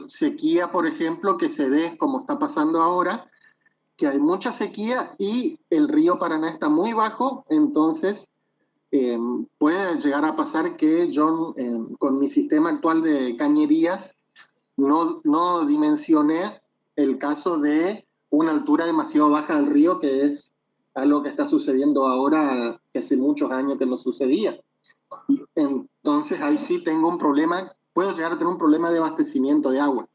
[SPEAKER 4] sequía, por ejemplo, que se dé como está pasando ahora, que hay mucha sequía y el río Paraná está muy bajo, entonces puede llegar a pasar que yo con mi sistema actual de cañerías no dimensioné el caso de una altura demasiado baja del río, que es algo que está sucediendo ahora, que hace muchos años que no sucedía. Entonces ahí sí tengo un problema, puedo llegar a tener un problema de abastecimiento de agua.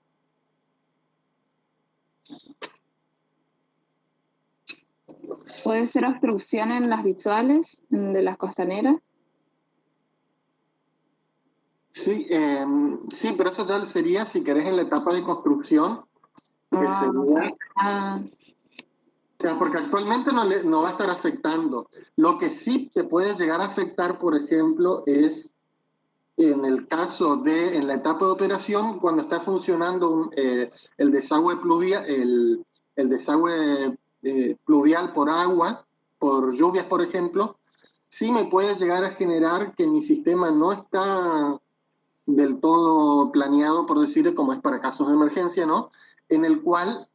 [SPEAKER 3] ¿Puede ser obstrucción en las visuales de las costaneras?
[SPEAKER 4] Sí, sí, pero eso ya sería, si querés, en la etapa de construcción. O sea, porque actualmente no va a estar afectando. Lo que sí te puede llegar a afectar, por ejemplo, es en el caso de, en la etapa de operación, cuando está funcionando el desagüe pluvial, el desagüe pluvial por agua, por lluvias, por ejemplo, sí me puede llegar a generar que mi sistema no está del todo planeado, por decirlo, como es para casos de emergencia, ¿no? En el cual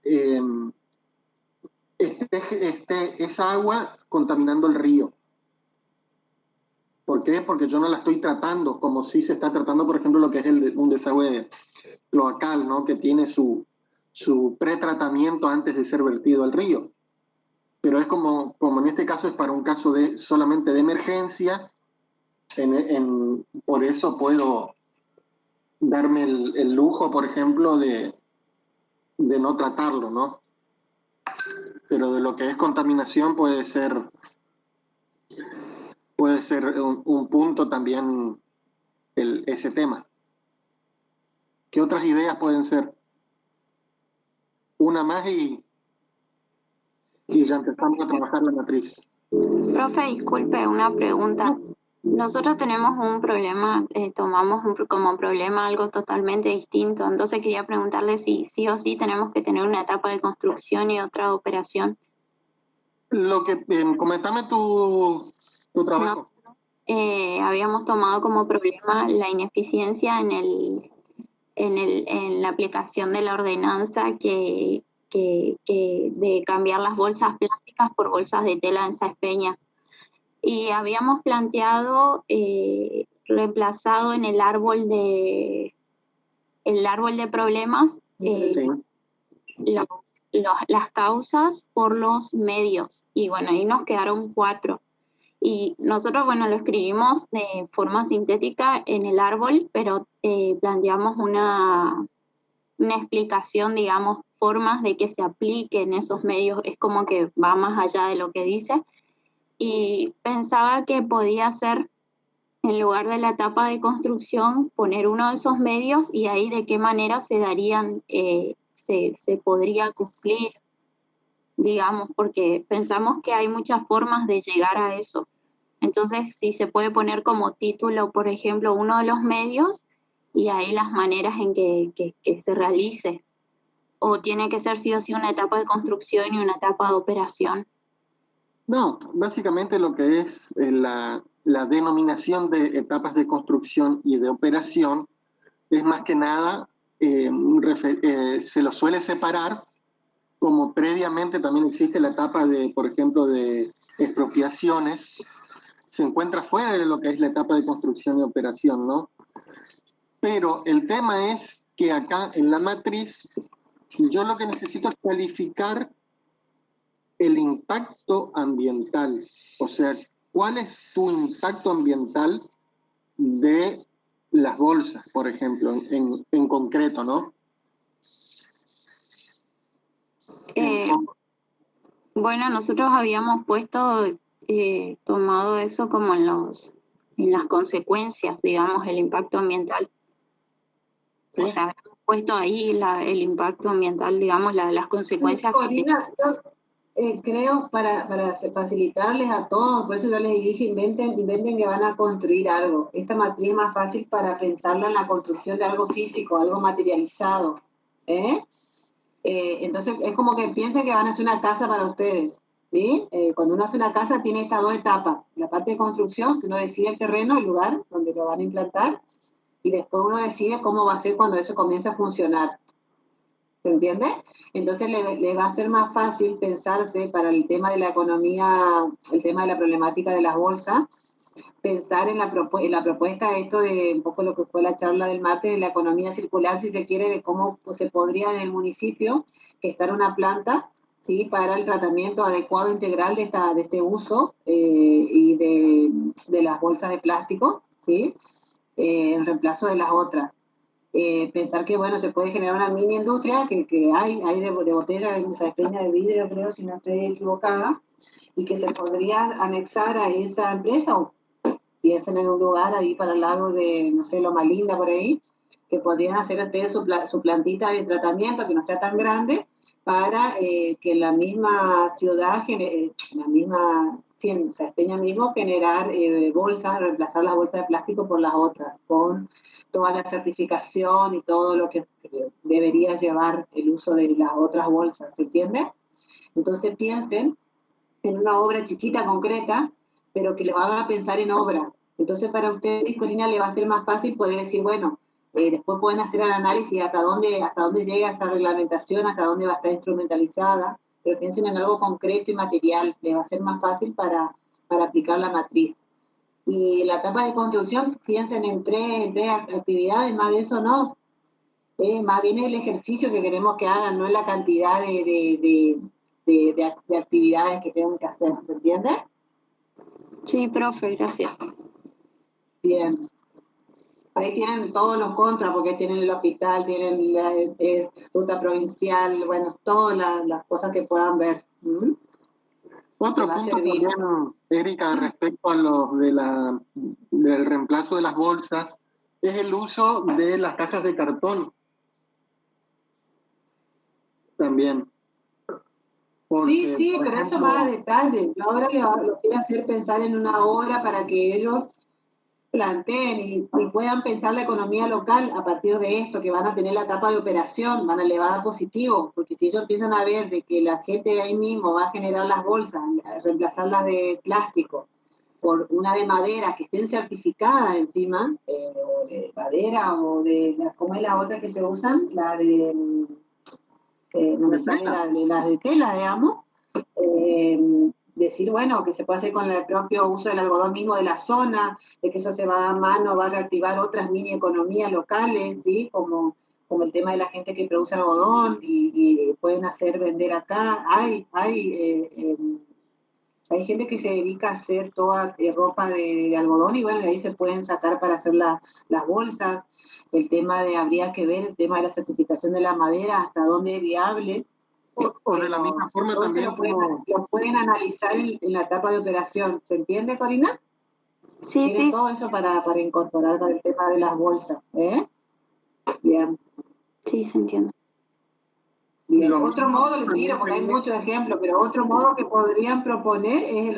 [SPEAKER 4] esa agua contaminando el río. ¿Por qué? Porque yo no la estoy tratando como si se está tratando, por ejemplo, lo que es un desagüe cloacal, ¿no?, que tiene su pretratamiento antes de ser vertido al río. Pero es como en este caso es para un caso solamente de emergencia, por eso puedo darme el lujo, por ejemplo, de no tratarlo, ¿no? Pero de lo que es contaminación puede ser un punto también ese tema. ¿Qué otras ideas pueden ser? Una más y ya empezamos a trabajar la matriz.
[SPEAKER 7] Profe, disculpe, una pregunta. Nosotros tenemos un problema, tomamos como problema algo totalmente distinto, entonces quería preguntarle si sí o sí tenemos que tener una etapa de construcción y otra operación.
[SPEAKER 2] Lo que, comentame tu trabajo.
[SPEAKER 7] Habíamos tomado como problema la ineficiencia en la aplicación de la ordenanza de cambiar las bolsas plásticas por bolsas de tela en Sáenz Peña. Y habíamos planteado reemplazado en el árbol de problemas las causas por los medios. Y bueno, ahí nos quedaron 4. Y nosotros, bueno, lo escribimos de forma sintética en el árbol, pero planteamos una explicación, digamos, formas de que se apliquen esos medios. Es como que va más allá de lo que dice. Y pensaba que podía ser, en lugar de la etapa de construcción, poner uno de esos medios y ahí de qué manera se darían, se podría cumplir, digamos, porque pensamos que hay muchas formas de llegar a eso. Entonces, si se puede poner como título, por ejemplo, uno de los medios y ahí las maneras en que se realice. O tiene que ser sí o sí una etapa de construcción y una etapa de operación.
[SPEAKER 4] No, básicamente lo que es la denominación de etapas de construcción y de operación es más que nada se lo suele separar, como previamente también existe la etapa de, por ejemplo, de expropiaciones, se encuentra fuera de lo que es la etapa de construcción y operación, ¿no? Pero el tema es que acá en la matriz yo lo que necesito es calificar el impacto ambiental. O sea, ¿cuál es tu impacto ambiental de las bolsas, por ejemplo, en concreto, ¿no?
[SPEAKER 7] Bueno, nosotros habíamos tomado eso como en las consecuencias, digamos, el impacto ambiental. ¿Sí? O sea, habíamos puesto ahí el impacto ambiental, digamos, las consecuencias.
[SPEAKER 1] Corina, yo creo para facilitarles a todos, por eso yo les dije, inventen que van a construir algo. Esta matriz es más fácil para pensarla en la construcción de algo físico, algo materializado. Entonces es como que piensen que van a hacer una casa para ustedes, ¿sí? Cuando uno hace una casa tiene estas dos etapas, la parte de construcción, que uno decide el terreno, el lugar donde lo van a implantar, y después uno decide cómo va a ser cuando eso comience a funcionar. ¿Se entiende? Entonces le va a ser más fácil pensarse para el tema de la economía, el tema de la problemática de las bolsas, pensar en la propuesta de esto de un poco lo que fue la charla del martes de la economía circular, si se quiere, de cómo se podría en el municipio gestar una planta, ¿sí? Para el tratamiento adecuado integral de este uso y de las bolsas de plástico, ¿sí? En reemplazo de las otras. Pensar que, bueno, se puede generar una mini industria que hay de botellas de peña de vidrio, creo, si no estoy equivocada, y que se podría anexar a esa empresa o piensen en un lugar ahí para el lado de, no sé, Loma Linda por ahí, que podrían hacer ustedes su plantita de tratamiento que no sea tan grande para que la misma ciudad, o sea, Peña mismo, generar bolsas, reemplazar las bolsas de plástico por las otras, con toda la certificación y todo lo que debería llevar el uso de las otras bolsas, ¿se entiende? Entonces piensen en una obra chiquita, concreta, pero que les haga pensar en obra. Entonces para ustedes, Corina, le va a ser más fácil poder decir, bueno, después pueden hacer el análisis hasta dónde llega esa reglamentación, hasta dónde va a estar instrumentalizada, pero piensen en algo concreto y material, les va a ser más fácil para aplicar la matriz. Y la etapa de construcción, piensen en tres actividades, más de eso no. Más bien es el ejercicio que queremos que hagan, no es la cantidad de actividades que tengan que hacer, ¿se entiende?
[SPEAKER 7] Sí, profe, gracias.
[SPEAKER 1] Bien. Ahí tienen todos los contras, porque tienen el hospital, tienen la ruta provincial, bueno, todas las cosas que puedan ver.
[SPEAKER 4] Otro punto también, Erika, respecto a del reemplazo de las bolsas, es el uso de las cajas de cartón. También.
[SPEAKER 1] Porque, sí, pero ejemplo, eso va a detalle. Yo ahora lo quiero hacer pensar en una hora para que ellos planteen y puedan pensar la economía local a partir de esto, que van a tener la etapa de operación, van a elevar a positivo, porque si ellos empiezan a ver de que la gente de ahí mismo va a generar las bolsas, reemplazarlas de plástico por una de madera que estén certificadas encima, o de madera o de, ¿cómo es la otra que se usan? La de, no me sale las de tela, digamos. Decir, bueno, que se puede hacer con el propio uso del algodón mismo de la zona, de que eso se va a dar mano, va a reactivar otras mini economías locales, ¿sí? Como el tema de la gente que produce algodón y pueden hacer vender acá. Hay gente que se dedica a hacer toda ropa de algodón y bueno, de ahí se pueden sacar para hacer las bolsas. El tema habría que ver el tema de la certificación de la madera, hasta dónde es viable.
[SPEAKER 4] O de la misma forma también
[SPEAKER 1] lo pueden analizar en la etapa de operación. ¿Se entiende, Corina?
[SPEAKER 7] Sí,
[SPEAKER 1] Tienen todo eso para incorporar para el tema de las bolsas. Bien.
[SPEAKER 7] Sí, se entiende.
[SPEAKER 1] Bien. Otro modo, les tiro porque hay muchos ejemplos, pero otro modo que podrían proponer es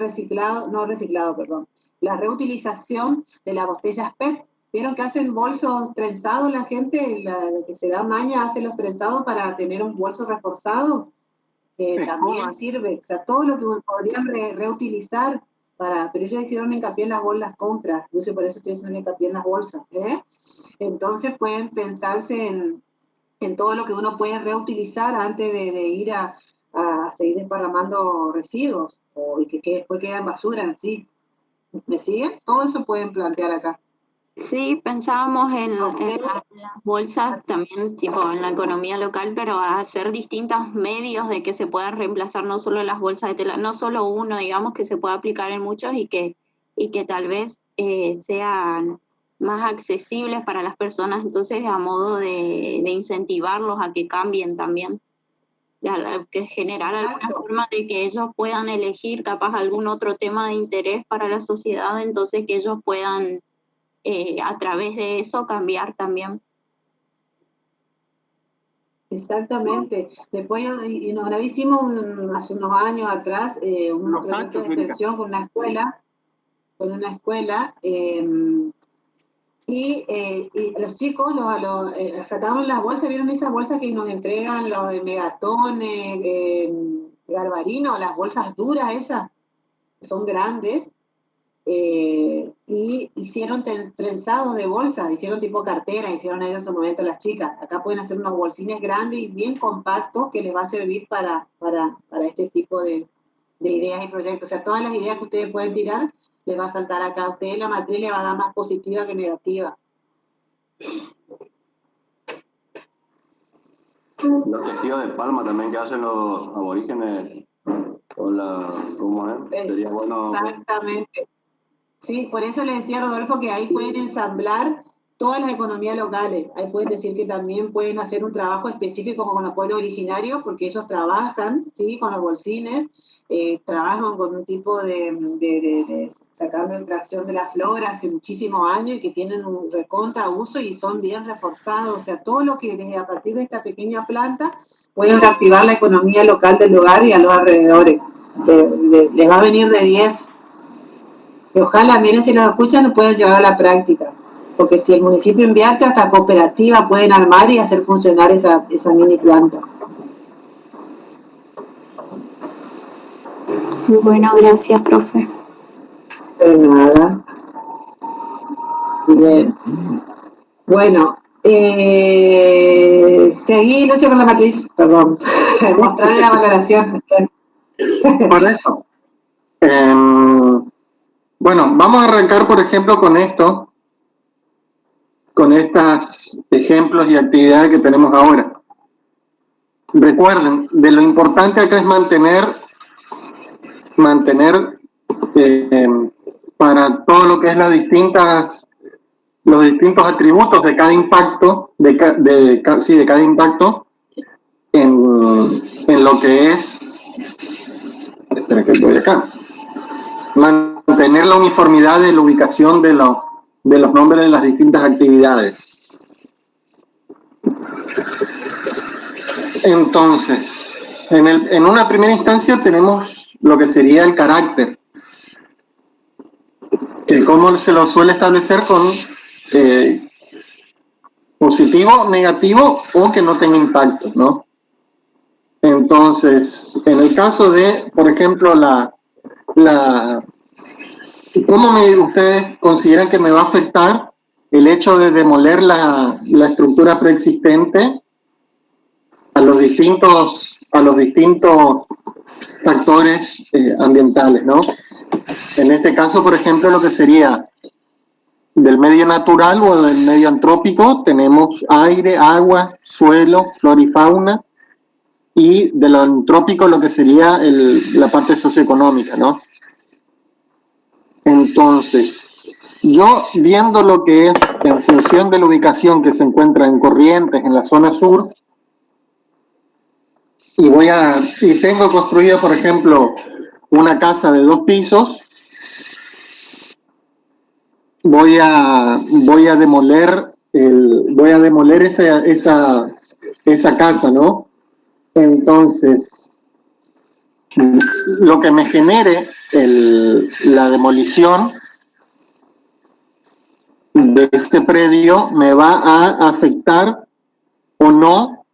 [SPEAKER 1] la reutilización de las botellas PET. ¿Vieron que hacen bolsos trenzados la gente? La que se da maña hace los trenzados para tener un bolso reforzado. También sirve, o sea, todo lo que podrían reutilizar, pero ellos hicieron hincapié en las bolsas compras, yo por eso estoy haciendo hincapié en las bolsas. Entonces pueden pensarse en en todo lo que uno puede reutilizar antes de ir a seguir desparramando residuos y que después queda en basura en sí. ¿Me siguen? Todo eso pueden plantear acá.
[SPEAKER 7] Sí, pensábamos en las bolsas también, tipo en la economía local, pero a hacer distintos medios de que se puedan reemplazar no solo las bolsas de tela, no solo uno, digamos, que se pueda aplicar en muchos y que tal vez sean más accesibles para las personas, entonces a modo de incentivarlos a que cambien también, que generar alguna forma de que ellos puedan elegir capaz algún otro tema de interés para la sociedad, entonces que ellos puedan a través de eso cambiar también.
[SPEAKER 1] Exactamente. Después ahora hicimos hace unos años atrás un proyecto de extensión con una escuela y los chicos sacaron las bolsas, ¿vieron esas bolsas que nos entregan los Megatones, Garbarino, las bolsas duras esas, que son grandes? Y hicieron trenzados de bolsas, hicieron tipo cartera, hicieron ellos en su momento las chicas. Acá pueden hacer unos bolsines grandes y bien compactos que les va a servir para este tipo de ideas y proyectos. O sea, todas las ideas que ustedes pueden tirar, les va a saltar acá. A ustedes la matriz les va a dar más positiva que negativa.
[SPEAKER 6] Los tejidos de palma también que hacen los aborígenes, ¿cómo es? Sería bueno.
[SPEAKER 1] Exactamente. Sí, por eso le decía a Rodolfo que ahí pueden ensamblar todas las economías locales. Ahí pueden decir que también pueden hacer un trabajo específico con los pueblos originarios, porque ellos trabajan, ¿sí? Con los bolsines, trabajan con un tipo de sacando extracción de la flora hace muchísimos años y que tienen un recontra uso y son bien reforzados. O sea, todo lo que desde a partir de esta pequeña planta pueden reactivar la economía local del lugar y a los alrededores. Les va a venir de 10. Y ojalá, miren, si los escuchan, lo pueden llevar a la práctica. Porque si el municipio invierte, hasta cooperativa pueden armar y hacer funcionar esa mini planta.
[SPEAKER 7] Bueno, gracias, profe.
[SPEAKER 1] De nada. Bien. Bueno, seguí, Lucio, con la matriz. Perdón. Mostrarle la valoración.
[SPEAKER 4] Por eso. Bueno, vamos a arrancar, por ejemplo, con esto, con estos ejemplos y actividades que tenemos ahora. Recuerden, de lo importante acá es mantener para todo lo que es los distintos atributos de cada impacto, de cada impacto en lo que es, espera que estoy acá, mantener la uniformidad de la ubicación de los nombres de las distintas actividades. Entonces, en una primera instancia tenemos lo que sería el carácter, que como se lo suele establecer con positivo, negativo o que no tenga impacto, ¿no? Entonces, en el caso de, por ejemplo, ¿cómo ustedes consideran que me va a afectar el hecho de demoler la estructura preexistente a los distintos factores ambientales, ¿no? En este caso, por ejemplo, lo que sería del medio natural o del medio antrópico, tenemos aire, agua, suelo, flora y fauna, y de lo antrópico lo que sería la parte socioeconómica, ¿no? Entonces, yo viendo lo que es en función de la ubicación que se encuentra en Corrientes, en la zona sur, y tengo construida, por ejemplo, una casa de 2 pisos, voy a demoler esa casa, ¿no? Entonces, lo que me genere la demolición de este predio me va a afectar o no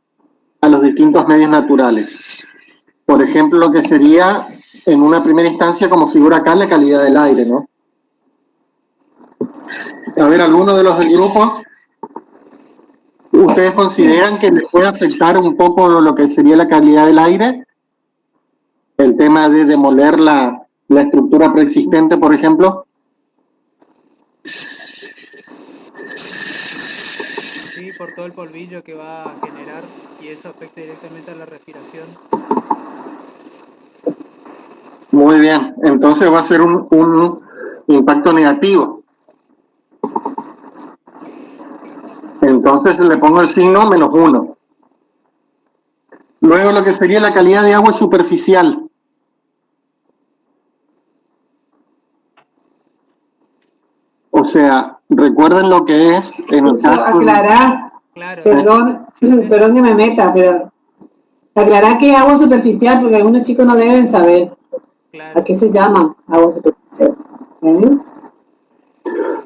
[SPEAKER 4] a los distintos medios naturales. Por ejemplo, lo que sería en una primera instancia, como figura acá, la calidad del aire, ¿no? A ver, alguno de los del grupo. ¿Ustedes consideran que les puede afectar un poco lo que sería la calidad del aire? El tema de demoler la estructura preexistente, por ejemplo.
[SPEAKER 8] Sí, por todo el polvillo que va a generar y eso afecta directamente a la respiración.
[SPEAKER 4] Muy bien, entonces va a ser un impacto negativo. Entonces le pongo el signo -1. Luego lo que sería la calidad de agua superficial. O sea, recuerden lo que es en el caso...
[SPEAKER 1] Aclarar,
[SPEAKER 8] Claro.
[SPEAKER 1] perdón que me meta, pero aclarar que es agua superficial, porque algunos chicos no deben saber.
[SPEAKER 8] Claro.
[SPEAKER 1] ¿A qué se llama agua superficial?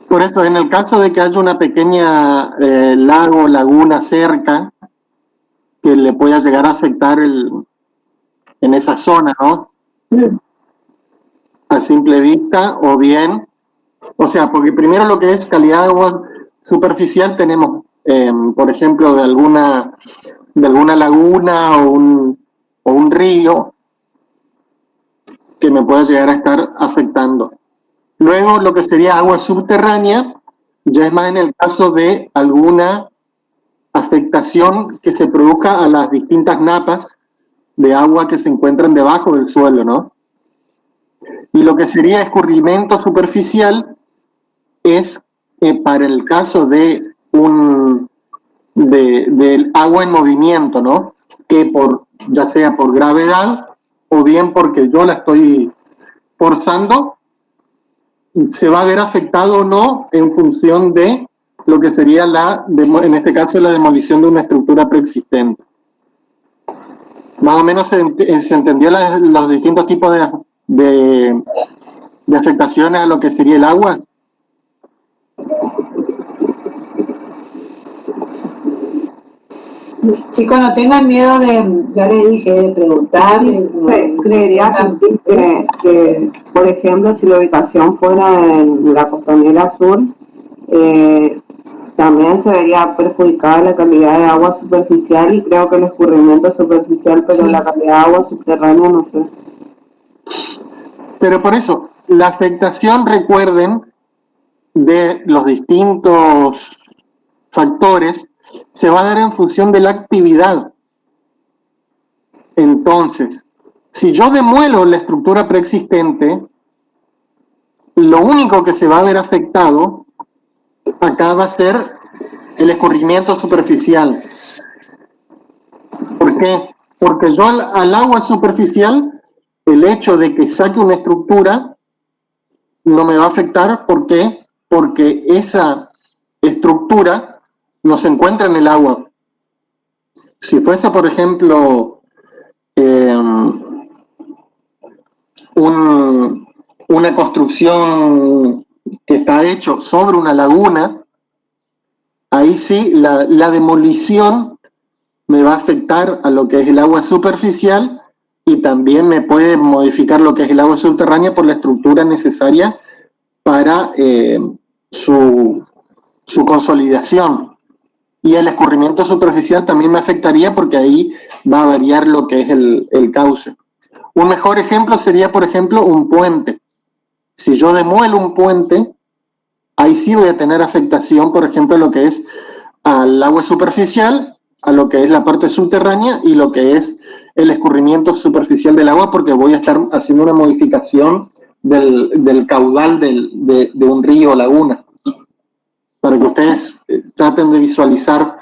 [SPEAKER 4] Por esto, en el caso de que haya una pequeña lago, laguna cerca, que le pueda llegar a afectar en esa zona, ¿no? A simple vista, o bien, o sea, porque primero lo que es calidad de agua superficial tenemos, por ejemplo, de alguna laguna o un río que me pueda llegar a estar afectando. Luego, lo que sería agua subterránea, ya es más en el caso de alguna afectación que se produzca a las distintas napas de agua que se encuentran debajo del suelo, ¿no? Y lo que sería escurrimiento superficial es para el caso de del agua en movimiento, ¿no? Que ya sea por gravedad o bien porque yo la estoy forzando, se va a ver afectado o no en función de lo que sería en este caso la demolición de una estructura preexistente. Más o menos se entendió los distintos tipos de afectaciones a lo que sería el agua.
[SPEAKER 1] Chicos, no tengan miedo ya les dije, de preguntar.
[SPEAKER 2] Creería que, por ejemplo, si la ubicación fuera en la costanera sur, también se vería perjudicada la calidad de agua superficial y creo que el escurrimiento superficial, pero sí, la calidad de agua subterránea no sé.
[SPEAKER 4] Pero por eso, la afectación, recuerden, de los distintos factores se va a dar en función de la actividad. Entonces, si yo demuelo la estructura preexistente, lo único que se va a ver afectado acá va a ser el escurrimiento superficial. ¿Por qué? Porque yo al agua superficial, el hecho de que saque una estructura no me va a afectar. ¿Por qué? Porque esa estructura no se encuentra en el agua. Si fuese, por ejemplo, una construcción que está hecho sobre una laguna, ahí sí la demolición me va a afectar a lo que es el agua superficial y también me puede modificar lo que es el agua subterránea por la estructura necesaria para su consolidación. Y el escurrimiento superficial también me afectaría porque ahí va a variar lo que es el cauce. Un mejor ejemplo sería, por ejemplo, un puente. Si yo demuelo un puente, ahí sí voy a tener afectación, por ejemplo, lo que es al agua superficial, a lo que es la parte subterránea y lo que es el escurrimiento superficial del agua, porque voy a estar haciendo una modificación del caudal de un río o laguna. Para que ustedes traten de visualizar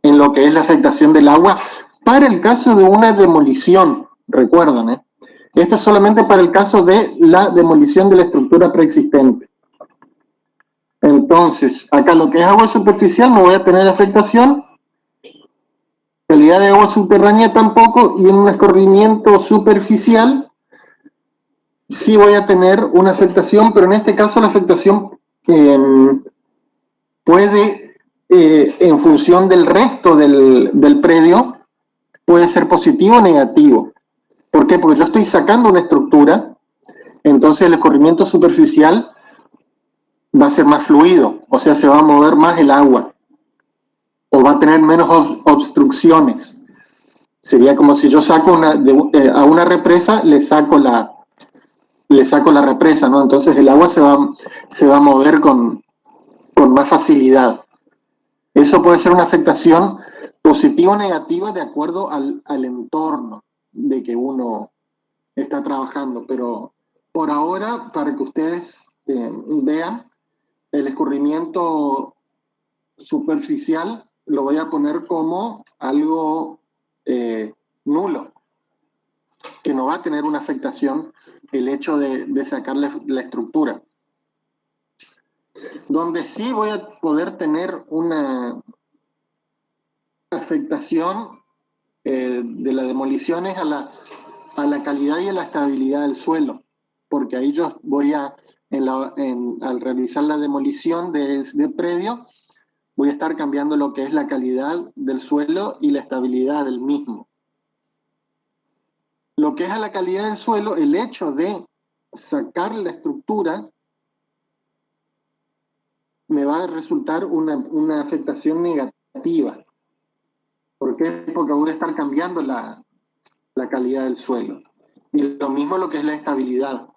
[SPEAKER 4] en lo que es la afectación del agua para el caso de una demolición, recuerden, esto es solamente para el caso de la demolición de la estructura preexistente. Entonces, acá lo que es agua superficial no voy a tener afectación, calidad de agua subterránea tampoco, y en un escurrimiento superficial sí voy a tener una afectación, pero en este caso la afectación puede, en función del resto del predio, puede ser positivo o negativo. ¿Por qué? Porque yo estoy sacando una estructura, entonces el escurrimiento superficial va a ser más fluido, o sea, se va a mover más el agua. o va a tener menos obstrucciones. Sería como si yo saco a una represa, le saco la represa, ¿no? Entonces el agua se va a mover con más facilidad. Eso puede ser una afectación positiva o negativa de acuerdo al entorno de que uno está trabajando, pero por ahora, para que ustedes vean, el escurrimiento superficial lo voy a poner como algo nulo, que no va a tener una afectación el hecho de sacar la estructura. Donde sí voy a poder tener una afectación de la demolición es a la calidad y a la estabilidad del suelo, porque ahí yo voy al realizar la demolición de predio, voy a estar cambiando lo que es la calidad del suelo y la estabilidad del mismo. Lo que es a la calidad del suelo, el hecho de sacar la estructura me va a resultar una afectación negativa. ¿Por qué? Porque voy a estar cambiando la calidad del suelo. Y lo mismo lo que es la estabilidad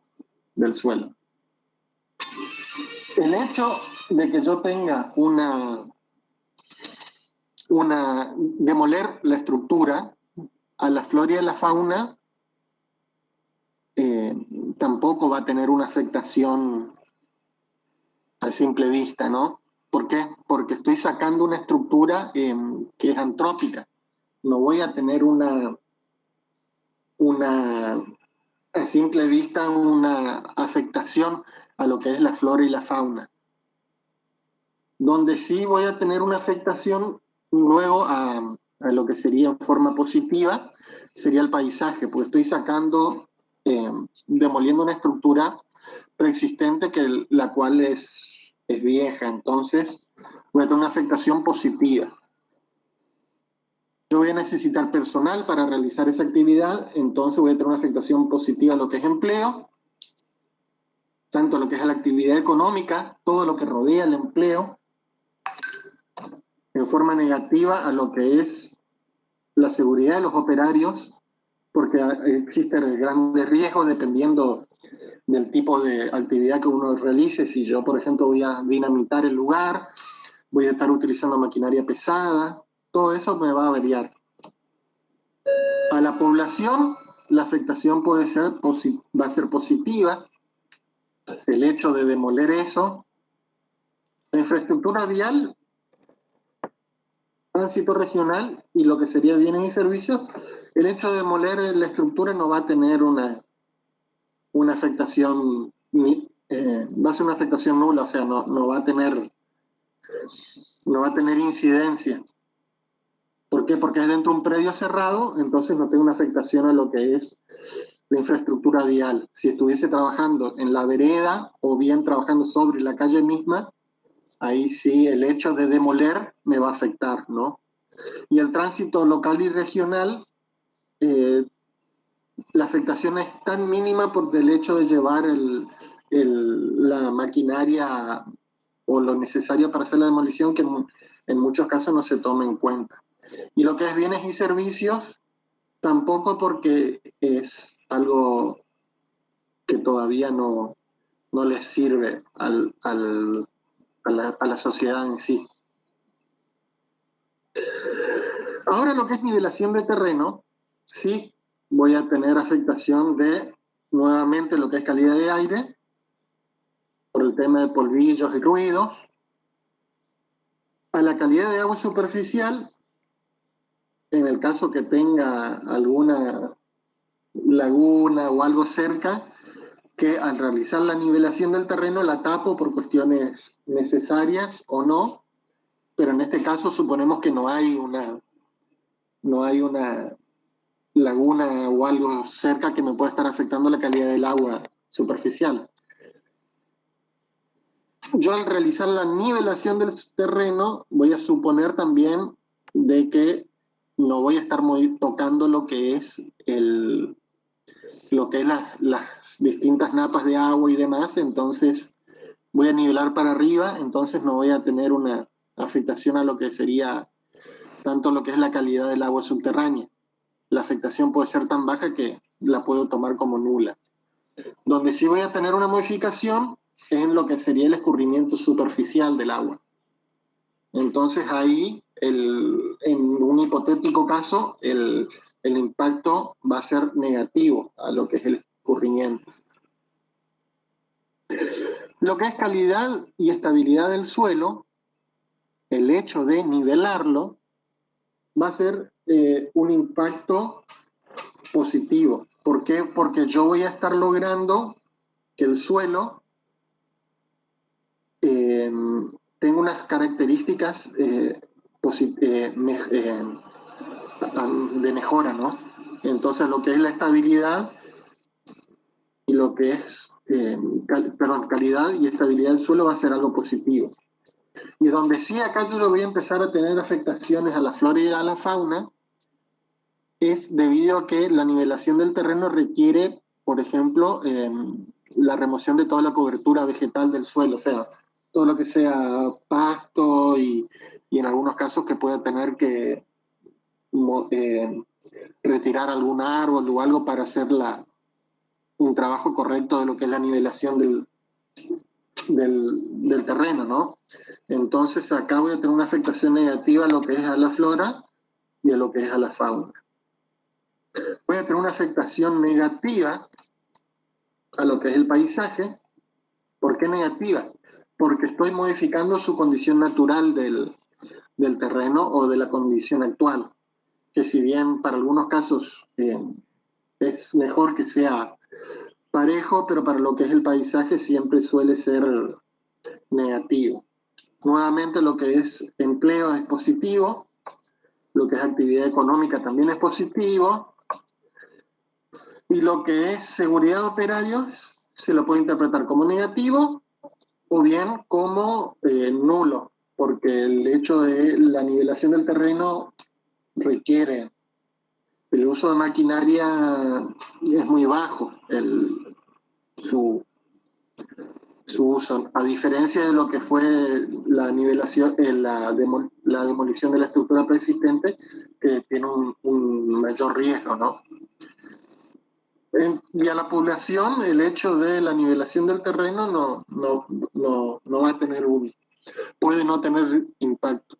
[SPEAKER 4] del suelo. El hecho de que yo tenga demoler la estructura a la flora y a la fauna tampoco va a tener una afectación a simple vista, ¿no? ¿Por qué? Porque estoy sacando una estructura que es antrópica. No voy a tener a simple vista una afectación a lo que es la flora y la fauna. Donde sí voy a tener una afectación luego a lo que sería en forma positiva, sería el paisaje, porque estoy sacando, demoliendo una estructura preexistente la cual es vieja, entonces voy a tener una afectación positiva. Yo voy a necesitar personal para realizar esa actividad, entonces voy a tener una afectación positiva a lo que es empleo, tanto a lo que es la actividad económica, todo lo que rodea el empleo, en forma negativa a lo que es la seguridad de los operarios, porque existen grandes riesgos dependiendo del tipo de actividad que uno realice. Si yo, por ejemplo, voy a dinamitar el lugar, voy a estar utilizando maquinaria pesada, todo eso me va a variar. A la población, la afectación va a ser positiva. El hecho de demoler eso. La infraestructura vial, tránsito regional y lo que sería bienes y servicios, el hecho de demoler la estructura no va a tener una afectación, va a ser una afectación nula, o sea, no va a tener incidencia. ¿Por qué? Porque es dentro de un predio cerrado, entonces no tengo una afectación a lo que es la infraestructura vial. Si estuviese trabajando en la vereda o bien trabajando sobre la calle misma, ahí sí el hecho de demoler me va a afectar, ¿no? Y el tránsito local y regional, la afectación es tan mínima por el hecho de llevar la maquinaria o lo necesario para hacer la demolición, que en muchos casos no se toma en cuenta. Y lo que es bienes y servicios, tampoco, porque es algo que todavía no les sirve a la sociedad en sí. Ahora lo que es nivelación de terreno, sí voy a tener afectación de, nuevamente, lo que es calidad de aire, por el tema de polvillos y ruidos. A la calidad de agua superficial, en el caso que tenga alguna laguna o algo cerca, que al realizar la nivelación del terreno la tapo por cuestiones necesarias o no, pero en este caso suponemos que no hay una laguna o algo cerca que me pueda estar afectando la calidad del agua superficial. Yo al realizar la nivelación del terreno voy a suponer también de que no voy a estar tocando lo que es las distintas napas de agua y demás, entonces voy a nivelar para arriba, entonces no voy a tener una afectación a lo que sería tanto lo que es la calidad del agua subterránea. La afectación puede ser tan baja que la puedo tomar como nula. Donde sí voy a tener una modificación es en lo que sería el escurrimiento superficial del agua. Entonces ahí, en un hipotético caso, el impacto va a ser negativo a lo que es el escurrimiento. Lo que es calidad y estabilidad del suelo, el hecho de nivelarlo, va a ser un impacto positivo. ¿Por qué? Porque yo voy a estar logrando que el suelo tenga unas características de mejora, ¿no? Entonces lo que es la estabilidad y lo que es calidad y estabilidad del suelo va a ser algo positivo. Y donde sí acá yo voy a empezar a tener afectaciones a la flora y a la fauna es debido a que la nivelación del terreno requiere, por ejemplo, la remoción de toda la cobertura vegetal del suelo, o sea, todo lo que sea pasto y en algunos casos que pueda tener que retirar algún árbol o algo para hacer un trabajo correcto de lo que es la nivelación del terreno, ¿no? Entonces acá voy a tener una afectación negativa a lo que es a la flora y a lo que es a la fauna. Voy a tener una afectación negativa a lo que es el paisaje. ¿Por qué negativa? Porque estoy modificando su condición natural del terreno o de la condición actual, que si bien para algunos casos es mejor que sea parejo, pero para lo que es el paisaje siempre suele ser negativo. Nuevamente lo que es empleo es positivo, lo que es actividad económica también es positivo, y lo que es seguridad de operarios se lo puede interpretar como negativo o bien como nulo, porque el hecho de la nivelación del terreno requiere el uso de maquinaria, es muy bajo su uso, a diferencia de lo que fue la nivelación, la demolición de la estructura preexistente, que tiene un mayor riesgo, ¿no? Y a la población, el hecho de la nivelación del terreno no va a tener puede no tener impacto.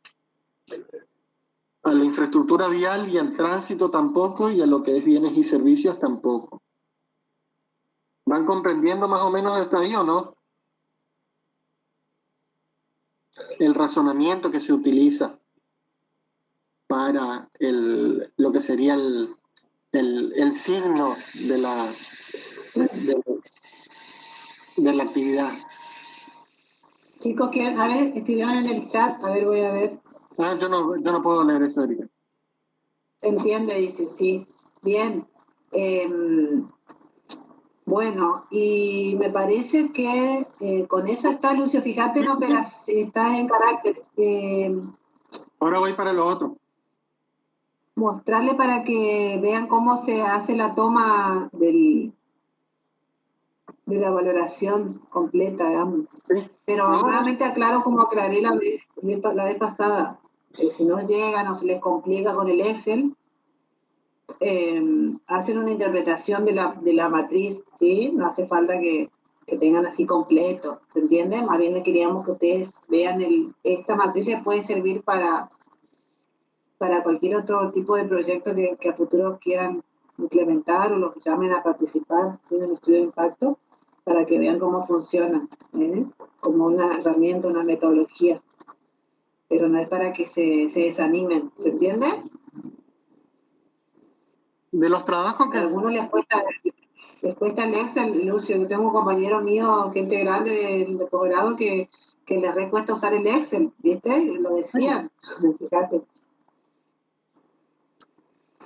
[SPEAKER 4] A la infraestructura vial y al tránsito tampoco, y a lo que es bienes y servicios tampoco. ¿Van comprendiendo más o menos hasta ahí o no? El razonamiento que se utiliza para lo que sería el signo de la actividad.
[SPEAKER 1] Chicos, a ver, escribieron en el chat, a ver, voy a ver.
[SPEAKER 4] Yo no puedo leer eso, Erika.
[SPEAKER 1] Se entiende, dice, sí. Bien. Bueno, y me parece que con eso está, Lucio. Fíjate, no, pero estás en carácter.
[SPEAKER 4] Ahora voy para lo otro.
[SPEAKER 1] Mostrarle para que vean cómo se hace la toma de la valoración completa, digamos. Sí. Pero nuevamente aclaro como aclaré la vez pasada. Si no llegan o se les complica con el Excel, hacen una interpretación de la matriz, ¿sí? No hace falta que tengan así completo, ¿se entiende? Más bien le queríamos que ustedes vean esta matriz les puede servir para cualquier otro tipo de proyecto que a futuro quieran implementar o los llamen a participar en el estudio de impacto para que vean cómo funciona, como una herramienta, una metodología. Pero no es para que se desanimen, ¿se entiende?
[SPEAKER 4] De los trabajos que...
[SPEAKER 1] A algunos les cuesta el Excel, Lucio. Yo tengo un compañero mío, gente grande de posgrado, que les recuesta usar el Excel, ¿viste? Lo decían, fíjate.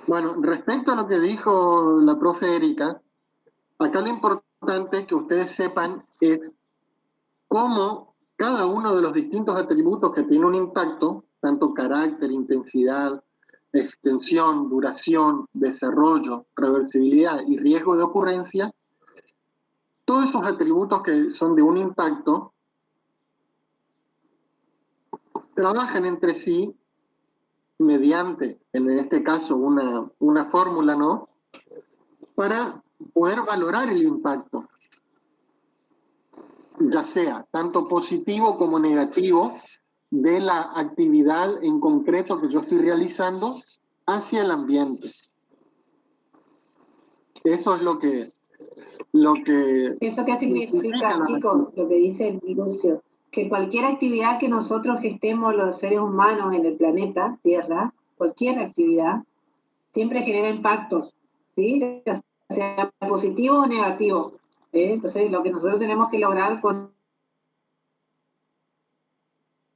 [SPEAKER 4] Bueno, respecto a lo que dijo la profe Erika, acá lo importante que ustedes sepan es cómo cada uno de los distintos atributos que tiene un impacto, tanto carácter, intensidad, extensión, duración, desarrollo, reversibilidad y riesgo de ocurrencia, todos esos atributos que son de un impacto trabajan entre sí mediante, en este caso, una fórmula, ¿no? Para poder valorar el impacto, ya sea tanto positivo como negativo, de la actividad en concreto que yo estoy realizando hacia el ambiente. Eso es lo que
[SPEAKER 1] ¿Eso qué significa, chicos? Lo que dice el Lucio, que cualquier actividad que nosotros gestemos los seres humanos en el planeta Tierra, cualquier actividad, siempre genera impactos, ¿sí? Ya sea positivo o negativo. Entonces, lo que nosotros tenemos que lograr con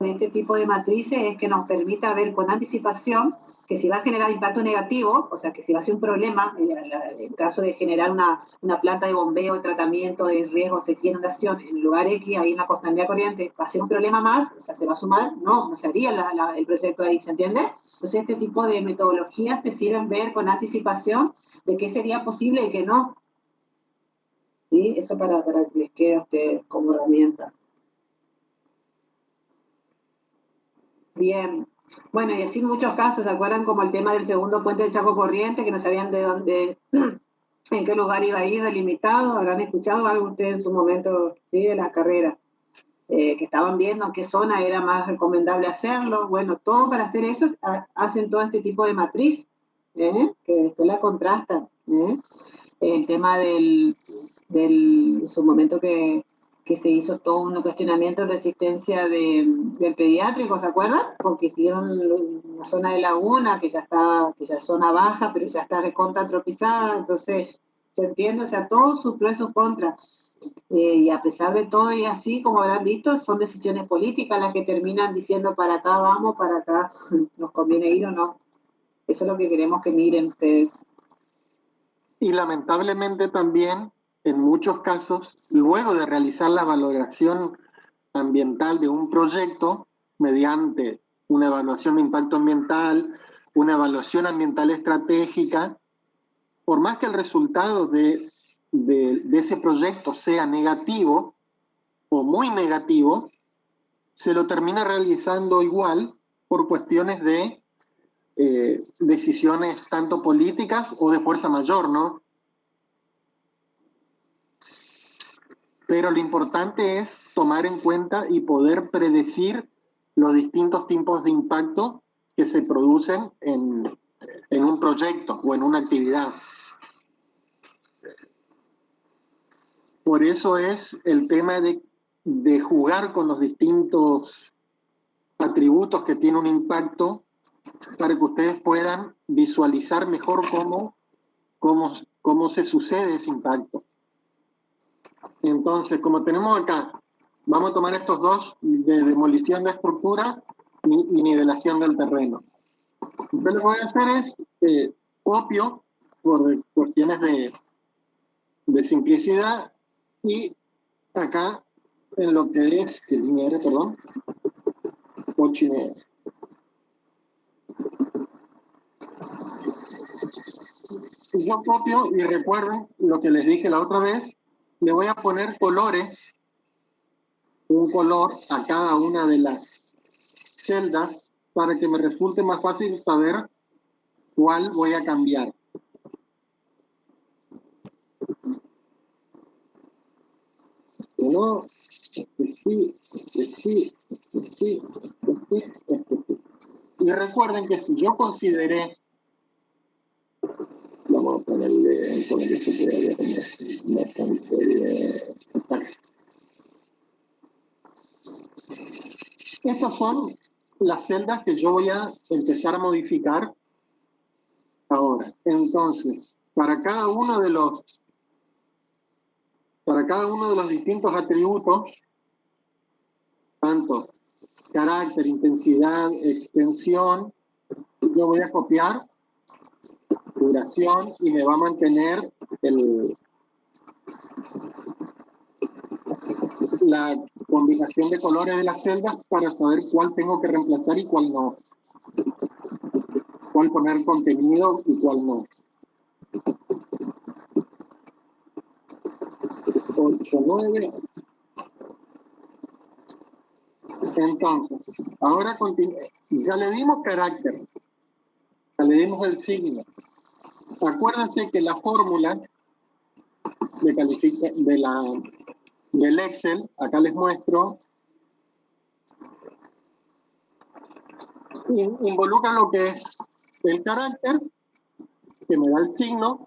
[SPEAKER 1] este tipo de matrices es que nos permita ver con anticipación que si va a generar impacto negativo, o sea, que si va a ser un problema, en el caso de generar una planta de bombeo, tratamiento de riesgo, sequía, inundación, en lugar X hay una costanera corriente, va a ser un problema más, o sea, se va a sumar, no se haría el proyecto ahí, ¿se entiende? Entonces, este tipo de metodologías te sirven ver con anticipación de qué sería posible y qué no. ¿Sí? Eso para que les quede a ustedes como herramienta. Bien. Bueno, y así muchos casos, ¿se acuerdan? Como el tema del segundo puente de Chaco Corriente, que no sabían de dónde, en qué lugar iba a ir delimitado. Habrán escuchado algo ustedes en su momento, ¿sí? De las carreras, que estaban viendo en qué zona era más recomendable hacerlo. Bueno, todo para hacer eso, hacen todo este tipo de matriz, que después la contrastan. El tema en su momento que se hizo todo un cuestionamiento de resistencia del pediátrico, ¿se acuerdan? Porque hicieron una zona de laguna que ya es zona baja, pero ya está recontra tropizada, entonces, ¿se entiende? O sea, todos sus pros y sus contras. Y a pesar de todo y así, como habrán visto, son decisiones políticas las que terminan diciendo para acá vamos, para acá nos conviene ir o no. Eso es lo que queremos que miren ustedes.
[SPEAKER 4] Y lamentablemente también, en muchos casos, luego de realizar la valoración ambiental de un proyecto, mediante una evaluación de impacto ambiental, una evaluación ambiental estratégica, por más que el resultado de ese proyecto sea negativo o muy negativo, se lo termina realizando igual por cuestiones de decisiones tanto políticas o de fuerza mayor, ¿no? Pero lo importante es tomar en cuenta y poder predecir los distintos tipos de impacto que se producen en un proyecto o en una actividad. Por eso es el tema de jugar con los distintos atributos que tiene un impacto para que ustedes puedan visualizar mejor cómo se sucede ese impacto. Entonces, como tenemos acá, vamos a tomar estos dos de demolición de estructura y nivelación del terreno. Lo que voy a hacer es copio por cuestiones de simplicidad y acá en lo que es cochinero. Yo copio y recuerden lo que les dije la otra vez, le voy a poner colores, un color a cada una de las celdas para que me resulte más fácil saber cuál voy a cambiar. No, sí. Y recuerden que si yo consideré, vamos a ponerle con el que se quedaría bastante bien. Estas son las celdas que yo voy a empezar a modificar ahora. Entonces, para cada uno de los distintos atributos, tanto carácter, intensidad, extensión, yo voy a copiar duración y me va a mantener la combinación de colores de las celdas para saber cuál tengo que reemplazar y cuál no. Cuál poner contenido y cuál no. 8, 9. Entonces, ahora ya le dimos carácter, ya le dimos el signo. Acuérdense que la fórmula del Excel, acá les muestro, involucra lo que es el carácter, que me da el signo,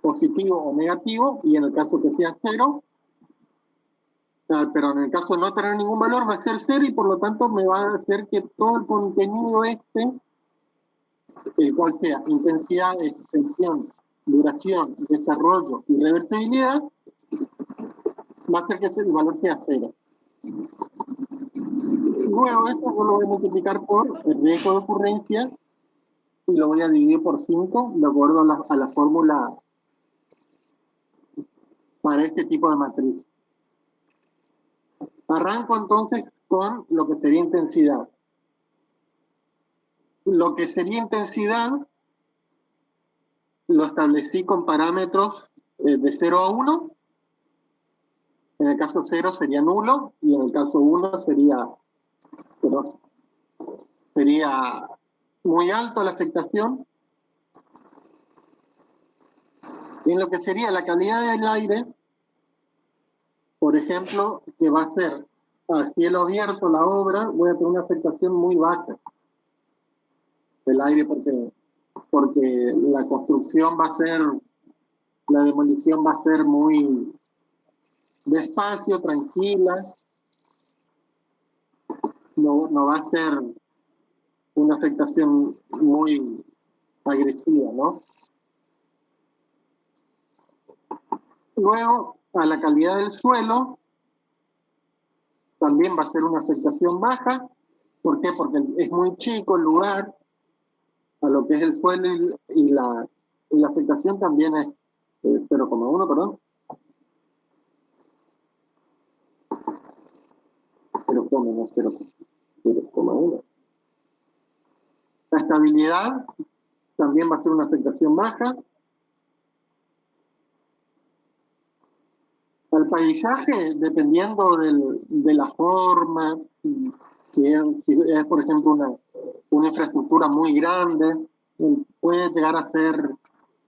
[SPEAKER 4] positivo o negativo, y en el caso que sea 0, pero en el caso de no tener ningún valor va a ser 0 y por lo tanto me va a hacer que todo el contenido el cual sea intensidad, extensión, duración, desarrollo y reversibilidad, va a hacer que el valor sea 0. Luego eso yo lo voy a multiplicar por el riesgo de ocurrencia y lo voy a dividir por 5 de acuerdo a la fórmula para este tipo de matriz. Arranco entonces con lo que sería intensidad. Lo que sería intensidad lo establecí con parámetros de 0 a 1. En el caso 0 sería nulo y en el caso 1 sería muy alto la afectación. Y en lo que sería la calidad del aire, por ejemplo, que va a ser a cielo abierto la obra, voy a tener una afectación muy baja del aire porque la construcción va a ser, la demolición va a ser muy despacio, tranquila, no va a ser una afectación muy agresiva, ¿no? Luego, a la calidad del suelo, también va a ser una afectación baja. ¿Por qué? Porque es muy chico el lugar, a lo que es el suelo y la afectación también es 0,1, perdón. 0,1. La estabilidad también va a ser una afectación baja. Al paisaje, dependiendo de la forma, si es por ejemplo una infraestructura muy grande, puede llegar a ser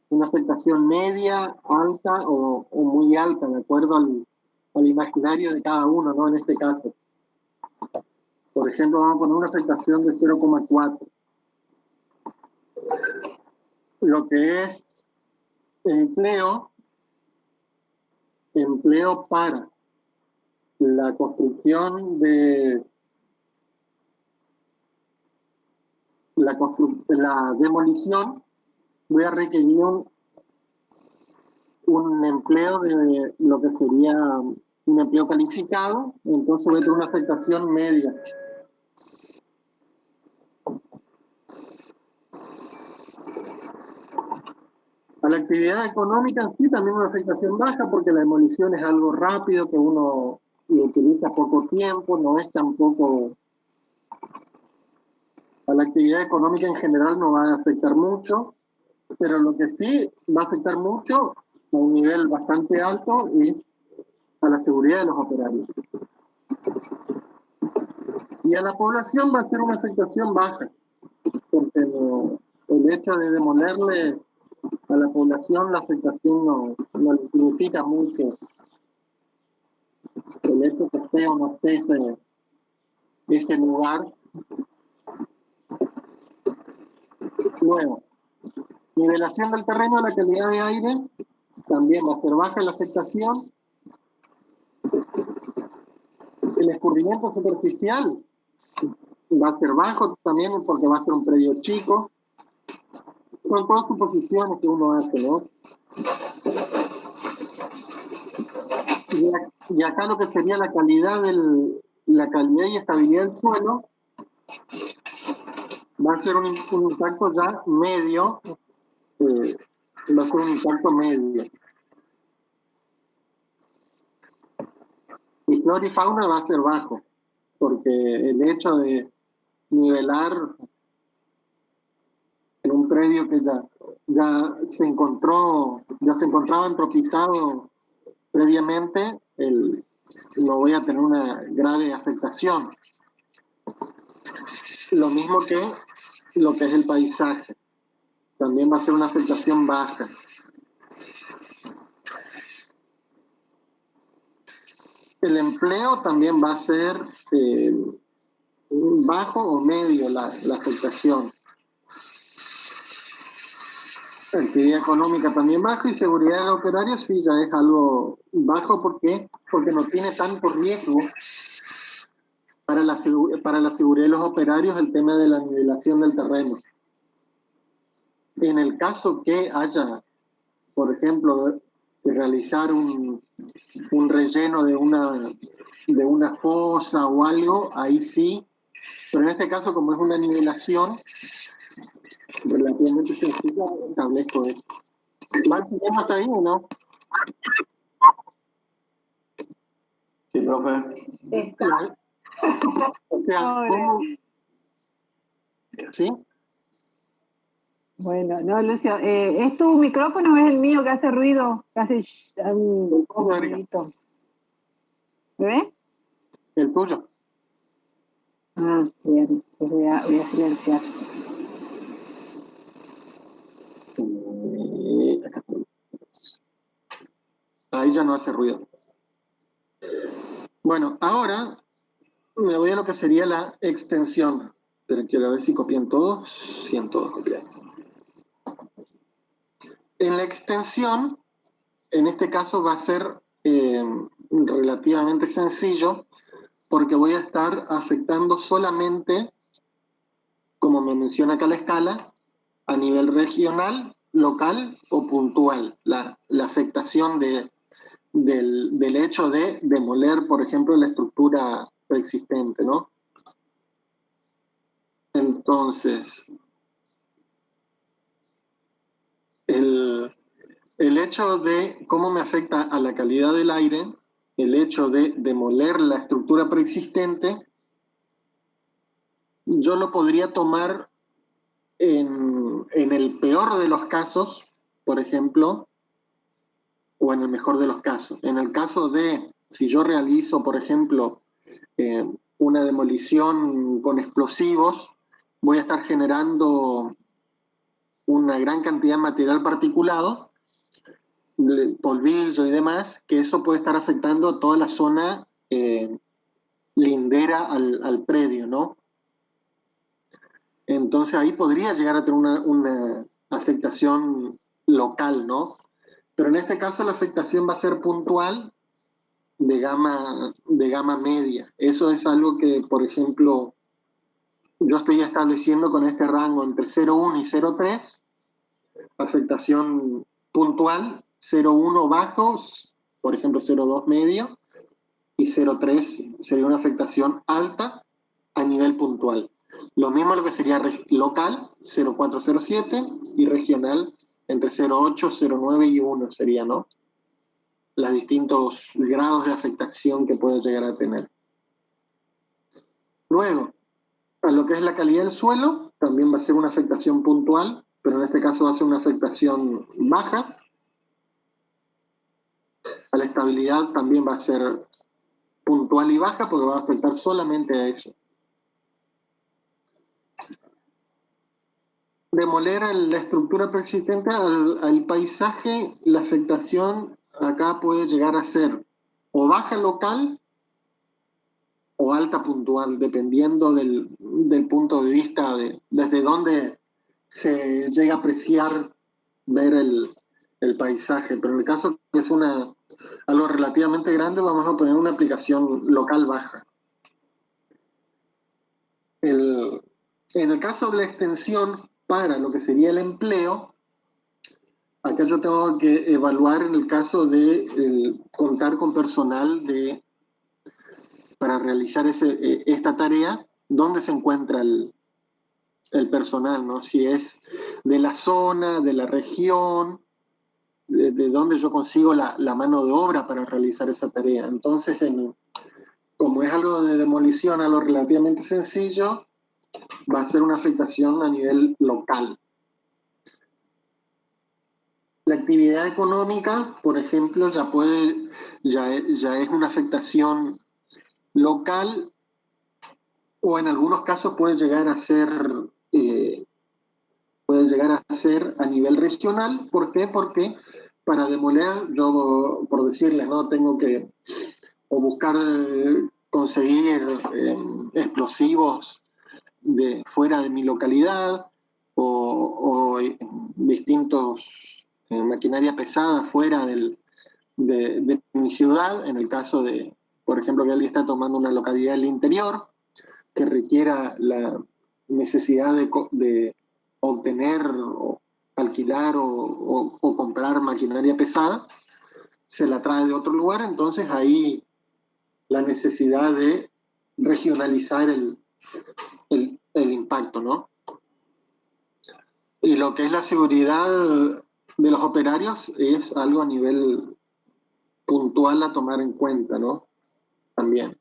[SPEAKER 4] una afectación media, alta o muy alta, de acuerdo al imaginario de cada uno, ¿no? En este caso. Por ejemplo, vamos a poner una afectación de 0,4. Lo que es empleo para la construcción de la demolición, voy a requerir un empleo de lo que sería un empleo calificado, entonces voy a tener una afectación media. A la actividad económica en sí también una afectación baja porque la demolición es algo rápido que uno lo utiliza poco tiempo, no es tampoco... A la actividad económica en general no va a afectar mucho, pero lo que sí va a afectar mucho a un nivel bastante alto es a la seguridad de los operarios. Y a la población va a ser una afectación baja, porque el hecho de demolerle a la población, la afectación no le significa mucho. El hecho que esté o no esté ese lugar. Luego, nivelación del terreno, la calidad de aire, también va a ser baja la afectación. El escurrimiento superficial va a ser bajo también porque va a ser un predio chico. Son todas suposiciones que uno hace, ¿no? Y acá lo que sería la calidad y estabilidad del suelo va a ser un impacto ya medio, va a ser un impacto medio. Y flora y fauna va a ser bajo, porque el hecho de nivelar en un predio que ya se encontraba entropizado previamente, no voy a tener una grave afectación. Lo mismo que lo que es el paisaje. También va a ser una afectación baja. El empleo también va a ser bajo o medio la afectación. Actividad económica también baja y seguridad del operario sí ya es algo bajo. ¿Por qué? Porque no tiene tanto riesgo para la seguridad de los operarios el tema de la nivelación del terreno. En el caso que haya, por ejemplo, que realizar un relleno de una fosa o algo, ahí sí, pero en este caso como es una nivelación relativamente sencilla, establezco esto. ¿Va hasta ahí o no?
[SPEAKER 6] Sí, profe.
[SPEAKER 1] Está.
[SPEAKER 4] O sea, ¿cómo? ¿Sí?
[SPEAKER 9] Bueno, no, Lucio, ¿es tu micrófono o es el mío que hace ruido? Que hace un ruidito. ¿Me ves?
[SPEAKER 4] El tuyo.
[SPEAKER 9] Ah, bien, pues voy a silenciar.
[SPEAKER 4] Ahí ya no hace ruido. Bueno, ahora me voy a lo que sería la extensión. Pero quiero ver si copian todos. Sí, en todos copian. En la extensión, en este caso va a ser relativamente sencillo porque voy a estar afectando solamente, como me menciona acá la escala, a nivel regional, local o puntual. La afectación del hecho de demoler, por ejemplo, la estructura preexistente, ¿no? Entonces, el hecho de cómo me afecta a la calidad del aire, el hecho de demoler la estructura preexistente, yo lo podría tomar en el peor de los casos, por ejemplo, o en el mejor de los casos. En el caso de, si yo realizo, por ejemplo, una demolición con explosivos, voy a estar generando una gran cantidad de material particulado, polvillo y demás, que eso puede estar afectando a toda la zona lindera al predio, ¿no? Entonces ahí podría llegar a tener una afectación local, ¿no? Pero en este caso la afectación va a ser puntual de gama media. Eso es algo que, por ejemplo, yo estoy estableciendo con este rango entre 0,1 y 0,3, afectación puntual, 0,1 bajos, por ejemplo 0,2 medio, y 0,3 sería una afectación alta a nivel puntual. Lo mismo lo que sería local, 0,4, 0,7, y regional entre 0,8, 0,9 y 1 sería, ¿no? Los distintos grados de afectación que puede llegar a tener. Luego, a lo que es la calidad del suelo, también va a ser una afectación puntual, pero en este caso va a ser una afectación baja. A la estabilidad también va a ser puntual y baja porque va a afectar solamente a eso. Demoler la estructura preexistente al paisaje, la afectación acá puede llegar a ser o baja local o alta puntual, dependiendo del punto de vista desde donde se llega a apreciar ver el paisaje. Pero en el caso que es algo relativamente grande, vamos a poner una aplicación local baja. En el caso de la extensión para lo que sería el empleo, acá yo tengo que evaluar en el caso de contar con personal para realizar esta tarea, dónde se encuentra el personal, ¿no? Si es de la zona, de la región, de dónde yo consigo la mano de obra para realizar esa tarea. Entonces, como es algo de demolición, algo relativamente sencillo, va a ser una afectación a nivel local. La actividad económica, por ejemplo, ya es una afectación local o en algunos casos puede llegar a ser a nivel regional. ¿Por qué? Porque para demoler, yo, por decirles, ¿no? Tengo que o buscar conseguir explosivos de fuera de mi localidad o distintos maquinaria pesada fuera de mi ciudad, en el caso de, por ejemplo, que alguien está tomando una localidad del interior que requiera la necesidad de obtener o alquilar o comprar maquinaria pesada, se la trae de otro lugar. Entonces ahí la necesidad de regionalizar el impacto, ¿no? Y lo que es la seguridad de los operarios es algo a nivel puntual a tomar en cuenta, ¿no? También.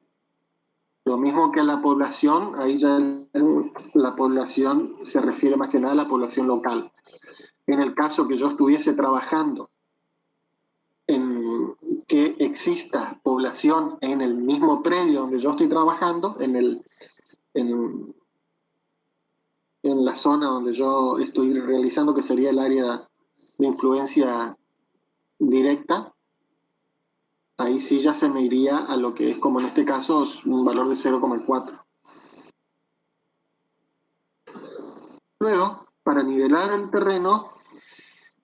[SPEAKER 4] Lo mismo que la población, ahí ya la población se refiere más que nada a la población local. En el caso que yo estuviese trabajando en que exista población en el mismo predio donde yo estoy trabajando, en la zona donde yo estoy realizando, que sería el área de influencia directa, ahí sí ya se me iría a lo que es, como en este caso, un valor de 0,4. Luego, para nivelar el terreno,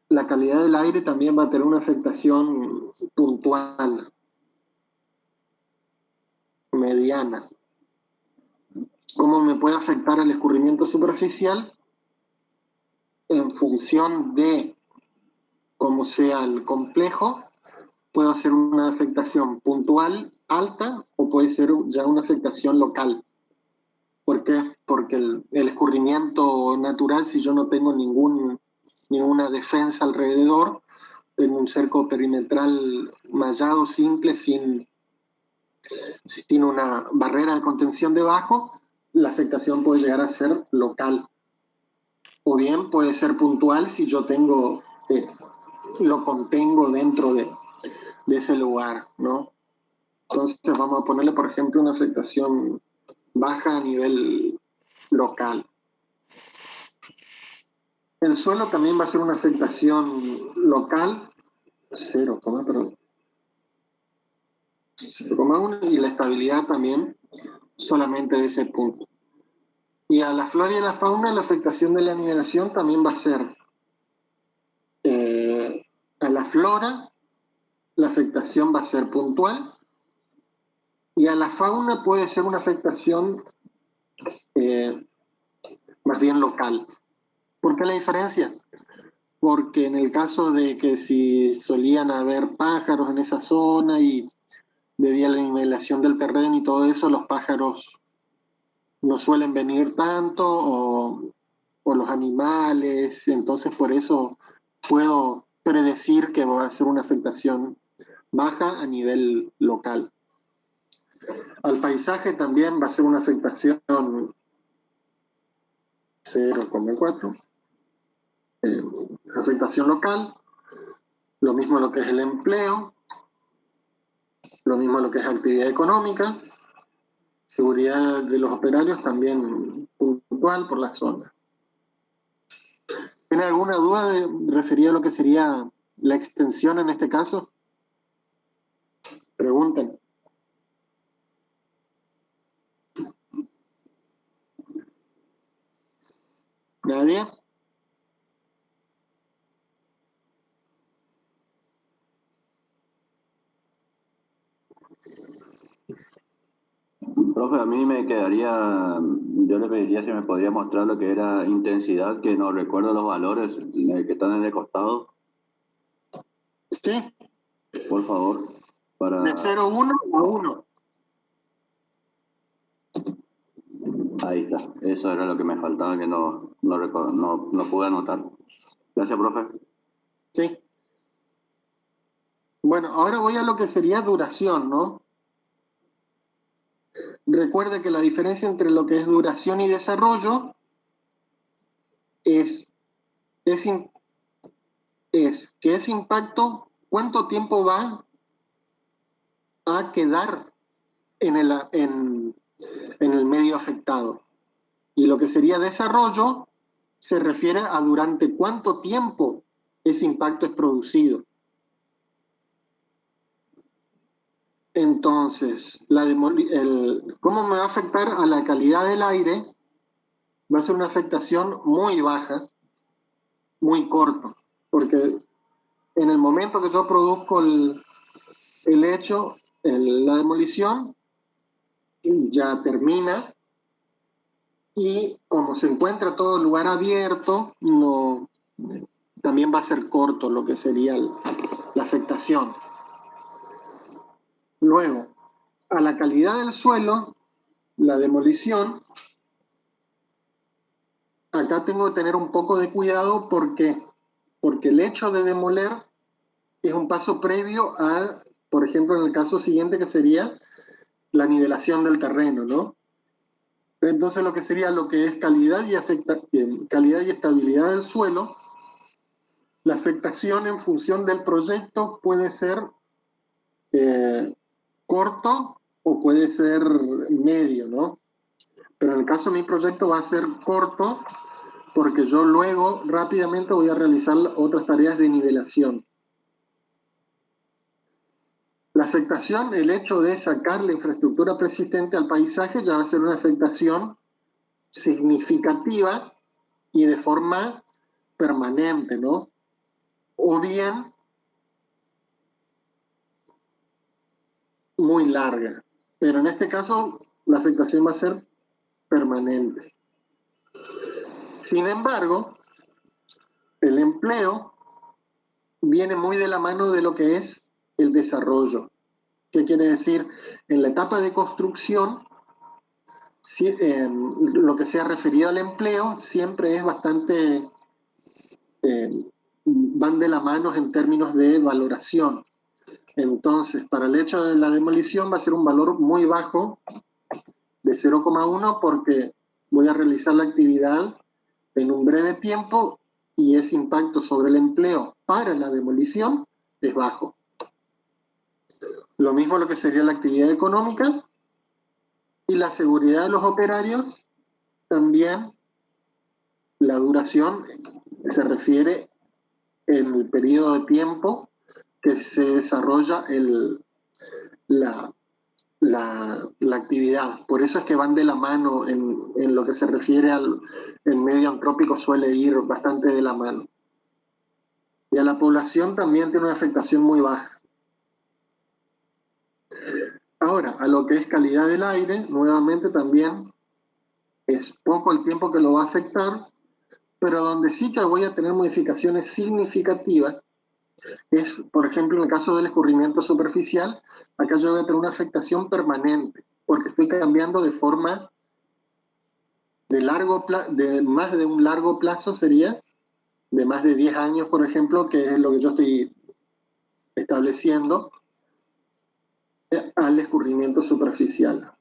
[SPEAKER 4] la calidad del aire también va a tener una afectación puntual, mediana. ¿Cómo me puede afectar el escurrimiento superficial? En función de cómo sea el complejo, puede ser una afectación puntual alta o puede ser ya una afectación local. ¿Por qué? Porque el escurrimiento natural, si yo no tengo ninguna defensa alrededor, tengo un cerco perimetral mallado simple sin una barrera de contención debajo, la afectación puede llegar a ser local. O bien puede ser puntual si yo lo contengo dentro de ese lugar, ¿no? Entonces vamos a ponerle, por ejemplo, una afectación baja a nivel local. El suelo también va a ser una afectación local, 0,1, y la estabilidad también solamente de ese punto. Y a la flora y a la fauna, la afectación de la nivelación también va a ser a la flora, la afectación va a ser puntual, y a la fauna puede ser una afectación más bien local. ¿Por qué la diferencia? Porque en el caso de que si solían haber pájaros en esa zona y debido a la nivelación del terreno y todo eso, los pájaros no suelen venir tanto o los animales, entonces por eso puedo predecir que va a ser una afectación baja a nivel local. Al paisaje también va a ser una afectación 0,4, afectación local, lo mismo lo que es el empleo, lo mismo lo que es actividad económica, seguridad de los operarios también puntual por la zona. ¿Tiene alguna duda referida a lo que sería la extensión en este caso? Pregunten. ¿Nadie?
[SPEAKER 6] Profe, a mí me quedaría, yo le pediría si me podría mostrar lo que era intensidad, que no recuerdo los valores que están en el costado.
[SPEAKER 4] Sí.
[SPEAKER 6] Por favor.
[SPEAKER 4] De 0,1 a 1.
[SPEAKER 6] Ahí está, eso era lo que me faltaba, que no pude anotar. Gracias, profe.
[SPEAKER 4] Sí. Bueno, ahora voy a lo que sería duración, ¿no? Recuerde que la diferencia entre lo que es duración y desarrollo es que ese impacto, ¿cuánto tiempo va a quedar en en el medio afectado. Y lo que sería desarrollo se refiere a durante cuánto tiempo ese impacto es producido. Entonces, ¿cómo me va a afectar a la calidad del aire? Va a ser una afectación muy baja, muy corta, porque en el momento que yo produzco el hecho, la demolición, ya termina, y como se encuentra todo el lugar abierto, también va a ser corto lo que sería la afectación. Luego, a la calidad del suelo, la demolición, acá tengo que tener un poco de cuidado porque el hecho de demoler es un paso previo a, por ejemplo, en el caso siguiente, que sería la nivelación del terreno, ¿no? Entonces lo que sería lo que es calidad y estabilidad del suelo, la afectación en función del proyecto puede ser corto o puede ser medio, ¿no? Pero en el caso de mi proyecto va a ser corto porque yo luego rápidamente voy a realizar otras tareas de nivelación. La afectación, el hecho de sacar la infraestructura persistente al paisaje ya va a ser una afectación significativa y de forma permanente, ¿no? O bien muy larga, pero en este caso la afectación va a ser permanente. Sin embargo, el empleo viene muy de la mano de lo que es el desarrollo. ¿Qué quiere decir? En la etapa de construcción, lo que sea referido al empleo siempre es bastante, van de la mano en términos de valoración. Entonces, para el hecho de la demolición va a ser un valor muy bajo, de 0,1, porque voy a realizar la actividad en un breve tiempo y ese impacto sobre el empleo para la demolición es bajo. Lo mismo lo que sería la actividad económica y la seguridad de los operarios, también la duración se refiere en el periodo de tiempo que se desarrolla la actividad. Por eso es que van de la mano en lo que se refiere al medio antrópico, suele ir bastante de la mano. Y a la población también tiene una afectación muy baja. Ahora, a lo que es calidad del aire, nuevamente también es poco el tiempo que lo va a afectar, pero donde sí que voy a tener modificaciones significativas es, por ejemplo, en el caso del escurrimiento superficial, acá yo voy a tener una afectación permanente, porque estoy cambiando de forma de más de un largo plazo, sería de más de 10 años, por ejemplo, que es lo que yo estoy estableciendo, al escurrimiento superficial.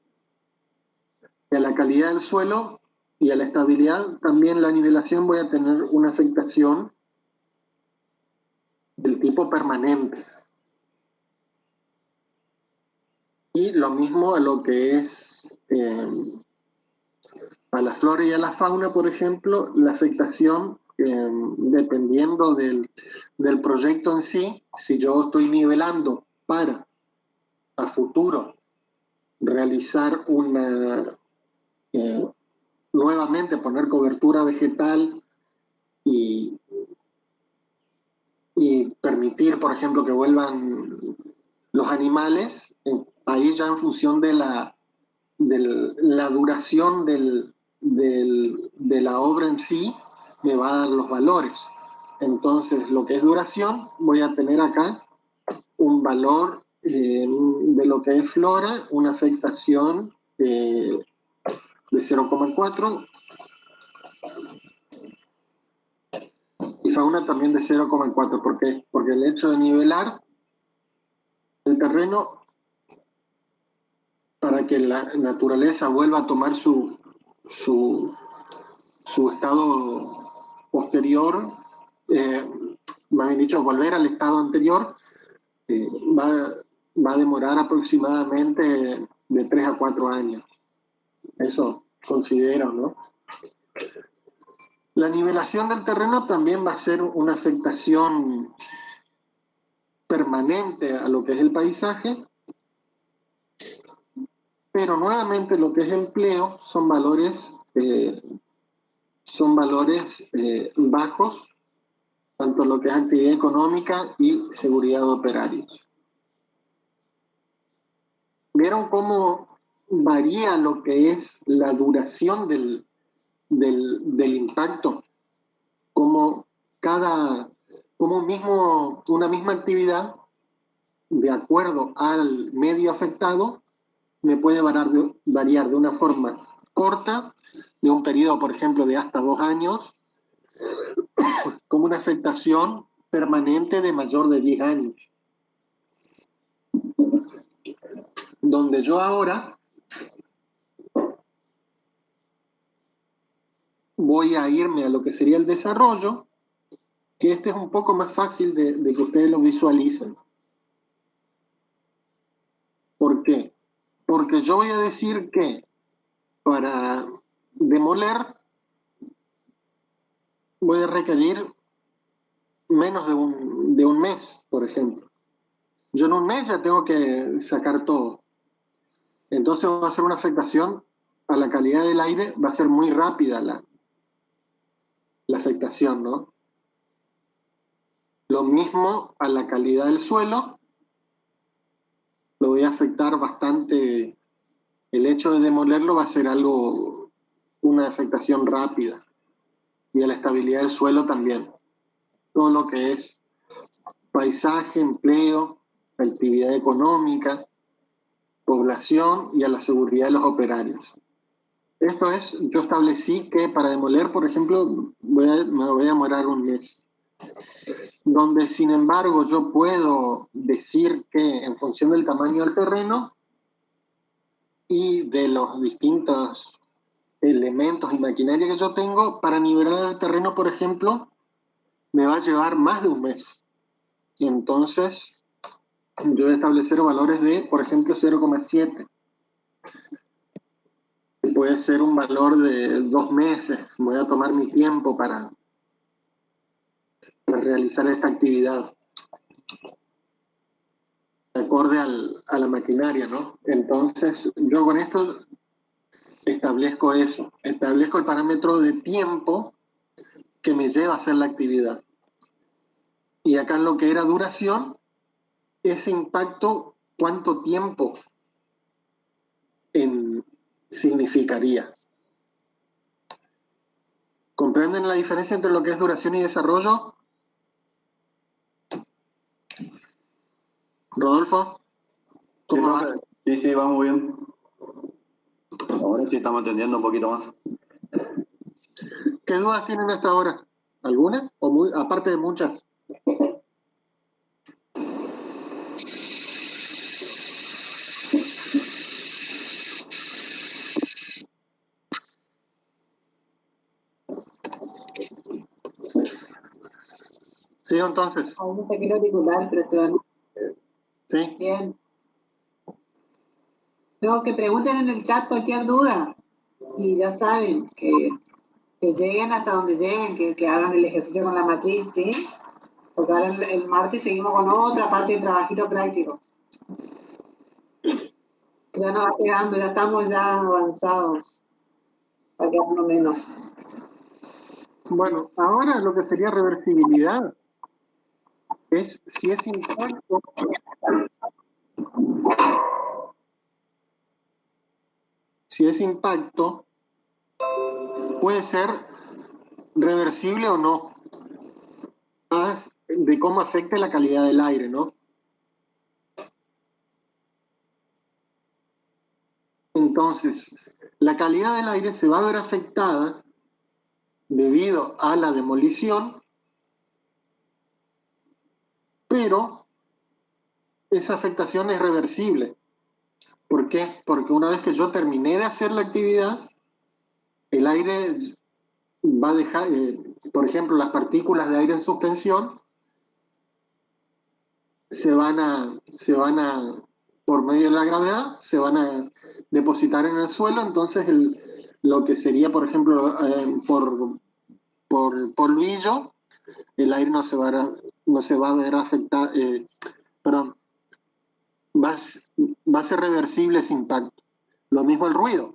[SPEAKER 4] Y a la calidad del suelo y a la estabilidad, también la nivelación voy a tener una afectación del tipo permanente. Y lo mismo a lo que es a la flora y a la fauna, por ejemplo, la afectación, dependiendo del proyecto en sí, si yo estoy nivelando para a futuro realizar nuevamente poner cobertura vegetal y permitir, por ejemplo, que vuelvan los animales, ahí ya en función de la duración de la obra en sí, me va a dar los valores. Entonces, lo que es duración, voy a tener acá un valor de lo que es flora, una afectación de 0,4 y fauna también de 0,4. ¿Por qué? Porque el hecho de nivelar el terreno para que la naturaleza vuelva a tomar su estado posterior, más bien dicho, volver al estado anterior, va a demorar aproximadamente de 3 a 4 años. Eso considero, ¿no? La nivelación del terreno también va a ser una afectación permanente a lo que es el paisaje, pero nuevamente lo que es empleo son valores bajos, tanto lo que es actividad económica y seguridad de operarios. ¿Vieron cómo varía lo que es la duración del impacto? Como una misma actividad, de acuerdo al medio afectado, me puede variar de una forma corta, de un periodo, por ejemplo, de hasta 2 años, como una afectación permanente de mayor de 10 años. Donde yo ahora voy a irme a lo que sería el desarrollo, que este es un poco más fácil de que ustedes lo visualicen. ¿Por qué? Porque yo voy a decir que para demoler voy a requerir menos de un mes, por ejemplo. Yo en un mes ya tengo que sacar todo. Entonces va a ser una afectación a la calidad del aire, va a ser muy rápida la afectación, ¿no? Lo mismo a la calidad del suelo, lo voy a afectar bastante. El hecho de demolerlo va a ser una afectación rápida. Y a la estabilidad del suelo también. Todo lo que es paisaje, empleo, actividad económica, población y a la seguridad de los operarios. Esto es, yo establecí que para demoler, por ejemplo, me voy a demorar un mes. Donde, sin embargo, yo puedo decir que en función del tamaño del terreno y de los distintos elementos y maquinaria que yo tengo, para nivelar el terreno, por ejemplo, me va a llevar más de un mes. Y entonces, yo voy a establecer valores de, por ejemplo, 0,7. Puede ser un valor de 2 meses. Voy a tomar mi tiempo para realizar esta actividad. Acorde a la maquinaria, ¿no? Entonces, yo con esto establezco eso. Establezco el parámetro de tiempo que me lleva a hacer la actividad. Y acá en lo que era duración, ese impacto, ¿cuánto tiempo significaría? ¿Comprenden la diferencia entre lo que es duración y desarrollo? Rodolfo, ¿cómo vas?
[SPEAKER 6] Sí, va muy bien. Ahora sí estamos entendiendo un poquito más.
[SPEAKER 4] ¿Qué dudas tienen hasta ahora? ¿Alguna? Aparte de muchas. Sigo entonces.
[SPEAKER 1] Aún no te quiero articular, pero se van.
[SPEAKER 4] Sí.
[SPEAKER 1] Bien. Luego que pregunten en el chat cualquier duda. Y ya saben que lleguen hasta donde lleguen, que hagan el ejercicio con la matriz, ¿sí? Porque ahora el martes seguimos con otra parte de trabajito práctico. Ya nos va quedando, ya estamos ya avanzados. Va quedando menos.
[SPEAKER 4] Bueno, ahora lo que sería reversibilidad es si ese impacto puede ser reversible o no, de cómo afecta la calidad del aire, ¿no? Entonces, la calidad del aire se va a ver afectada debido a la demolición, pero esa afectación es reversible. ¿Por qué? Porque una vez que yo terminé de hacer la actividad, el aire va a dejar, por ejemplo, las partículas de aire en suspensión se van a por medio de la gravedad se van a depositar en el suelo, entonces lo que sería, por ejemplo, por polvillo, el aire no se va a ver afectado, perdón, va a ser reversible ese impacto. Lo mismo el ruido.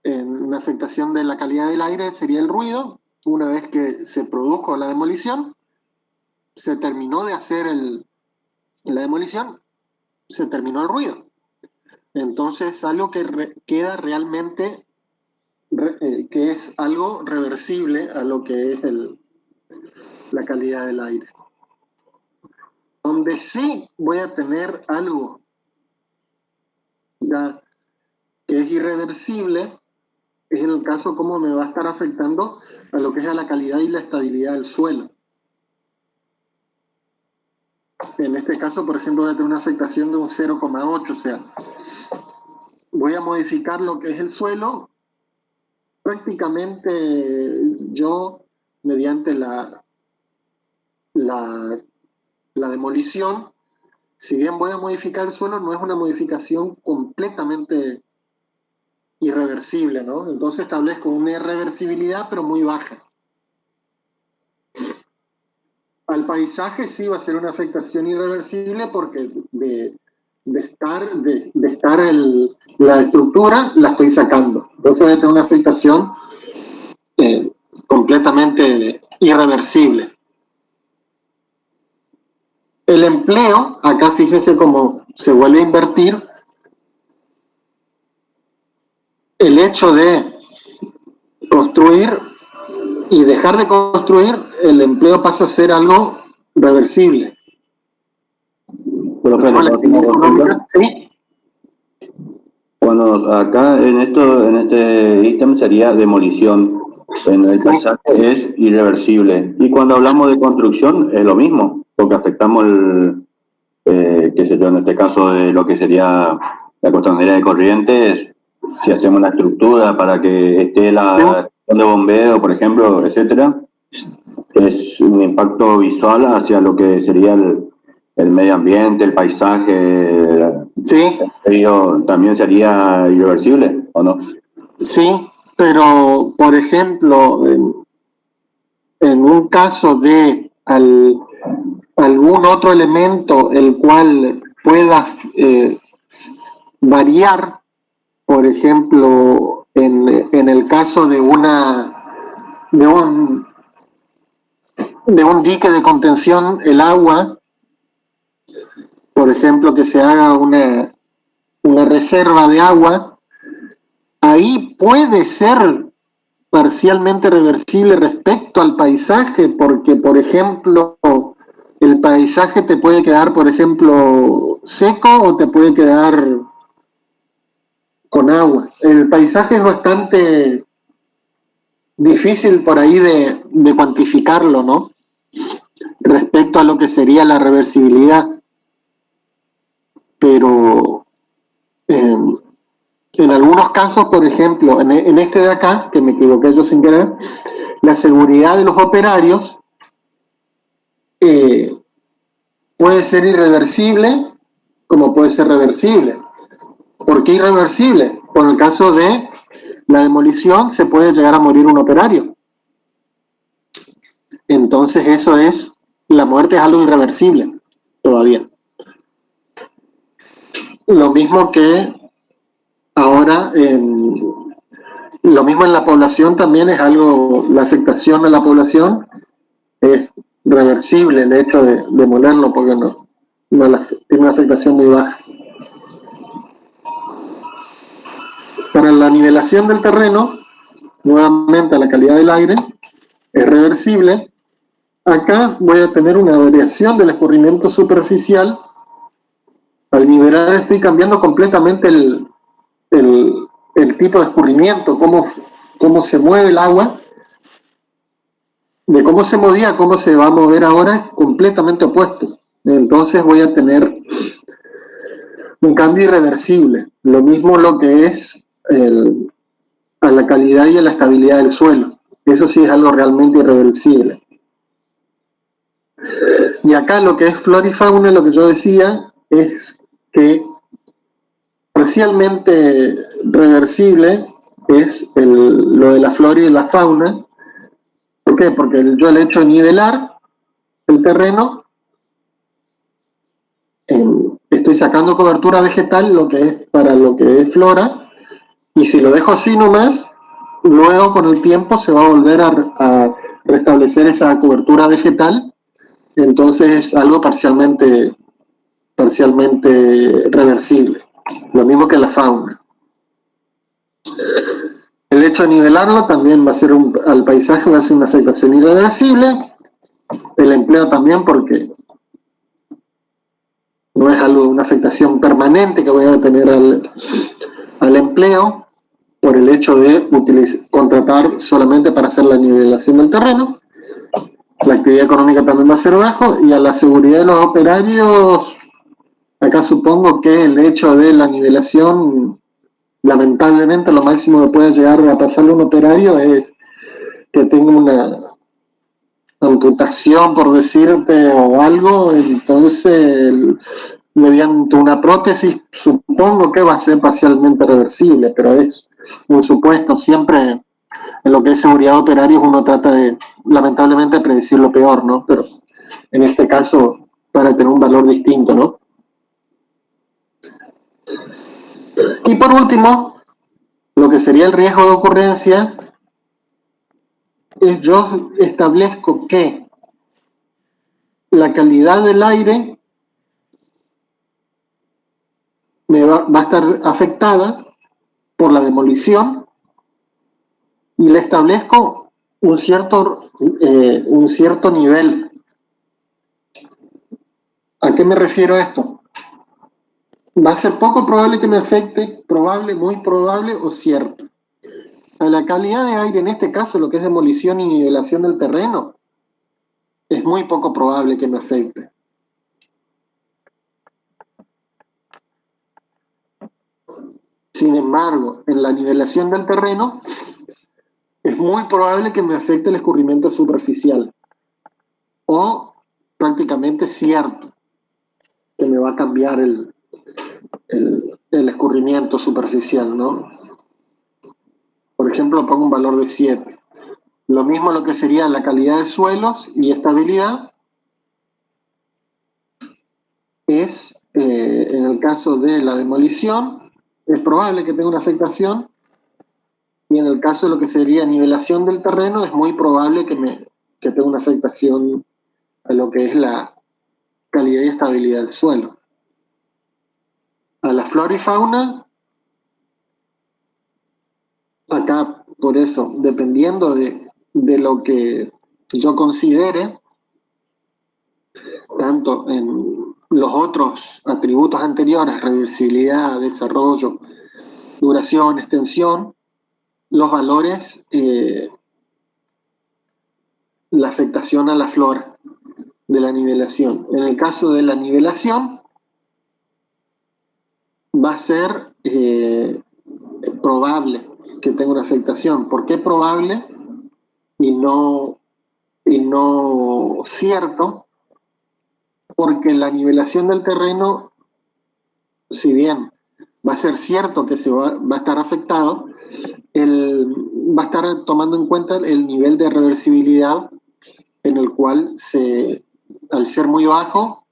[SPEAKER 4] Una afectación de la calidad del aire sería el ruido. Una vez que se produjo la demolición, se terminó de hacer la demolición, se terminó el ruido. Entonces es algo que queda realmente, que es algo reversible a lo que es la calidad del aire. Donde sí voy a tener algo ya que es irreversible es en el caso cómo me va a estar afectando a lo que es a la calidad y la estabilidad del suelo. En este caso, por ejemplo, voy a tener una afectación de un 0,8, o sea, voy a modificar lo que es el suelo. Prácticamente yo, mediante la demolición, si bien voy a modificar el suelo, no es una modificación completamente irreversible, ¿no? Entonces establezco una irreversibilidad, pero muy baja. Al paisaje sí va a ser una afectación irreversible porque de estar la estructura la estoy sacando. Entonces va a tener una afectación completamente irreversible. El empleo, acá fíjese cómo se vuelve a invertir. El hecho de construir y dejar de construir, el empleo pasa a ser algo reversible.
[SPEAKER 6] ¿Sí? Bueno, acá en este ítem sería demolición. En el paisaje es irreversible. Y cuando hablamos de construcción es lo mismo, porque afectamos qué sé yo, en este caso de lo que sería la costanera de Corrientes. Si hacemos una estructura para que esté la estación de bombeo, por ejemplo, etcétera, es un impacto visual hacia lo que sería el medio ambiente, el paisaje.
[SPEAKER 4] Sí.
[SPEAKER 6] ¿También sería irreversible o no?
[SPEAKER 4] Sí, pero por ejemplo, en un caso de algún otro elemento el cual pueda variar, por ejemplo, en el caso de un dique de contención, el agua, por ejemplo, que se haga una reserva de agua, ahí puede ser parcialmente reversible respecto al paisaje, porque, por ejemplo, el paisaje te puede quedar, por ejemplo, seco o te puede quedar con agua. El paisaje es bastante difícil por ahí de cuantificarlo, ¿no? Respecto a lo que sería la reversibilidad. Pero en algunos casos, por ejemplo, en este de acá, que me equivoqué yo sin querer, la seguridad de los operarios puede ser irreversible como puede ser reversible. ¿Por qué irreversible? Por el caso de la demolición se puede llegar a morir un operario. Entonces la muerte es algo irreversible todavía. Lo mismo que ahora, lo mismo en la población también es algo, la afectación a la población es reversible el hecho de demolerlo porque tiene una afectación muy baja. Para la nivelación del terreno, nuevamente la calidad del aire es reversible. Acá voy a tener una variación del escurrimiento superficial. Al nivelar estoy cambiando completamente el tipo de escurrimiento, cómo se mueve el agua. De cómo se movía a cómo se va a mover ahora es completamente opuesto. Entonces voy a tener un cambio irreversible. Lo mismo lo que es a la calidad y a la estabilidad del suelo. Eso sí es algo realmente irreversible. Y acá lo que es flora y fauna, lo que yo decía, es que parcialmente reversible es lo de la flora y la fauna. ¿Por qué? Porque yo el hecho de nivelar el terreno, estoy sacando cobertura vegetal para lo que es flora, y si lo dejo así nomás, luego con el tiempo se va a volver a restablecer esa cobertura vegetal, entonces es algo parcialmente reversible, lo mismo que la fauna. El hecho de nivelarlo también va a ser al paisaje va a ser una afectación irreversible, el empleo también, porque no es una afectación permanente que voy a tener al empleo por el hecho de contratar solamente para hacer la nivelación del terreno. La actividad económica también va a ser bajo, y a la seguridad de los operarios, acá supongo que el hecho de la nivelación, lamentablemente lo máximo que puede llegar a pasarle a un operario es que tenga una amputación, por decirte, o algo, entonces mediante una prótesis supongo que va a ser parcialmente reversible, pero es un supuesto. Siempre en lo que es seguridad de operarios uno trata de, lamentablemente, predecir lo peor, ¿no? Pero en este caso, para tener un valor distinto, ¿no? Y por último, lo que sería el riesgo de ocurrencia es yo establezco que la calidad del aire va a estar afectada por la demolición, y le establezco un cierto nivel. ¿A qué me refiero a esto? Va a ser poco probable que me afecte, probable, muy probable o cierto. A la calidad de aire, en este caso, lo que es demolición y nivelación del terreno, es muy poco probable que me afecte. Sin embargo, en la nivelación del terreno, es muy probable que me afecte el escurrimiento superficial, o prácticamente cierto que me va a cambiar el escurrimiento superficial, ¿no? Por ejemplo, pongo un valor de 7. Lo mismo lo que sería la calidad de suelos y estabilidad es, en el caso de la demolición, es probable que tenga una afectación, y en el caso de lo que sería nivelación del terreno, es muy probable que tenga una afectación a lo que es la calidad y estabilidad del suelo. A la flora y fauna, acá, por eso, dependiendo de lo que yo considere, tanto en los otros atributos anteriores, reversibilidad, desarrollo, duración, extensión, los valores, la afectación a la flora de la nivelación. En el caso de la nivelación, va a ser probable que tenga una afectación. ¿Por qué probable y no cierto? Porque la nivelación del terreno, si bien va a ser cierto que va a estar afectado, va a estar tomando en cuenta el nivel de reversibilidad, en el cual, al ser muy bajo,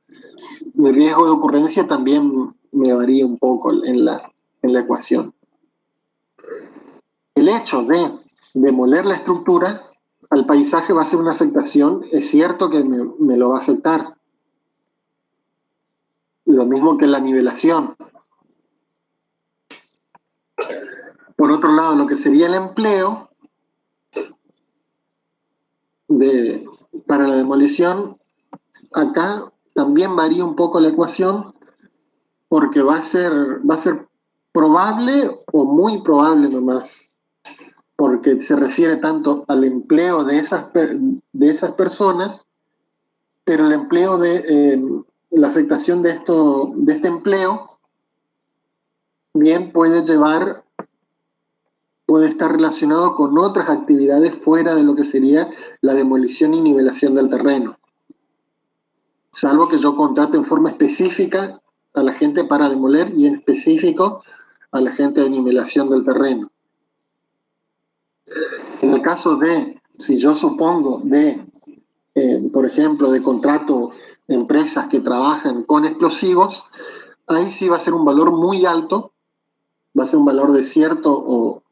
[SPEAKER 4] mi riesgo de ocurrencia también me varía un poco en la ecuación. El hecho de demoler la estructura al paisaje va a ser una afectación, es cierto que me lo va a afectar. Lo mismo que la nivelación. Por otro lado, lo que sería el empleo para la demolición, acá también varía un poco la ecuación, porque va a ser probable o muy probable nomás, porque se refiere tanto al empleo de esas personas, pero el empleo la afectación de este empleo bien puede estar relacionado con otras actividades fuera de lo que sería la demolición y nivelación del terreno, salvo que yo contrate en forma específica a la gente para demoler, y en específico a la gente de nivelación del terreno. En el caso de, si yo supongo por ejemplo, de contrato de empresas que trabajan con explosivos, ahí sí va a ser un valor muy alto, va a ser un valor desierto o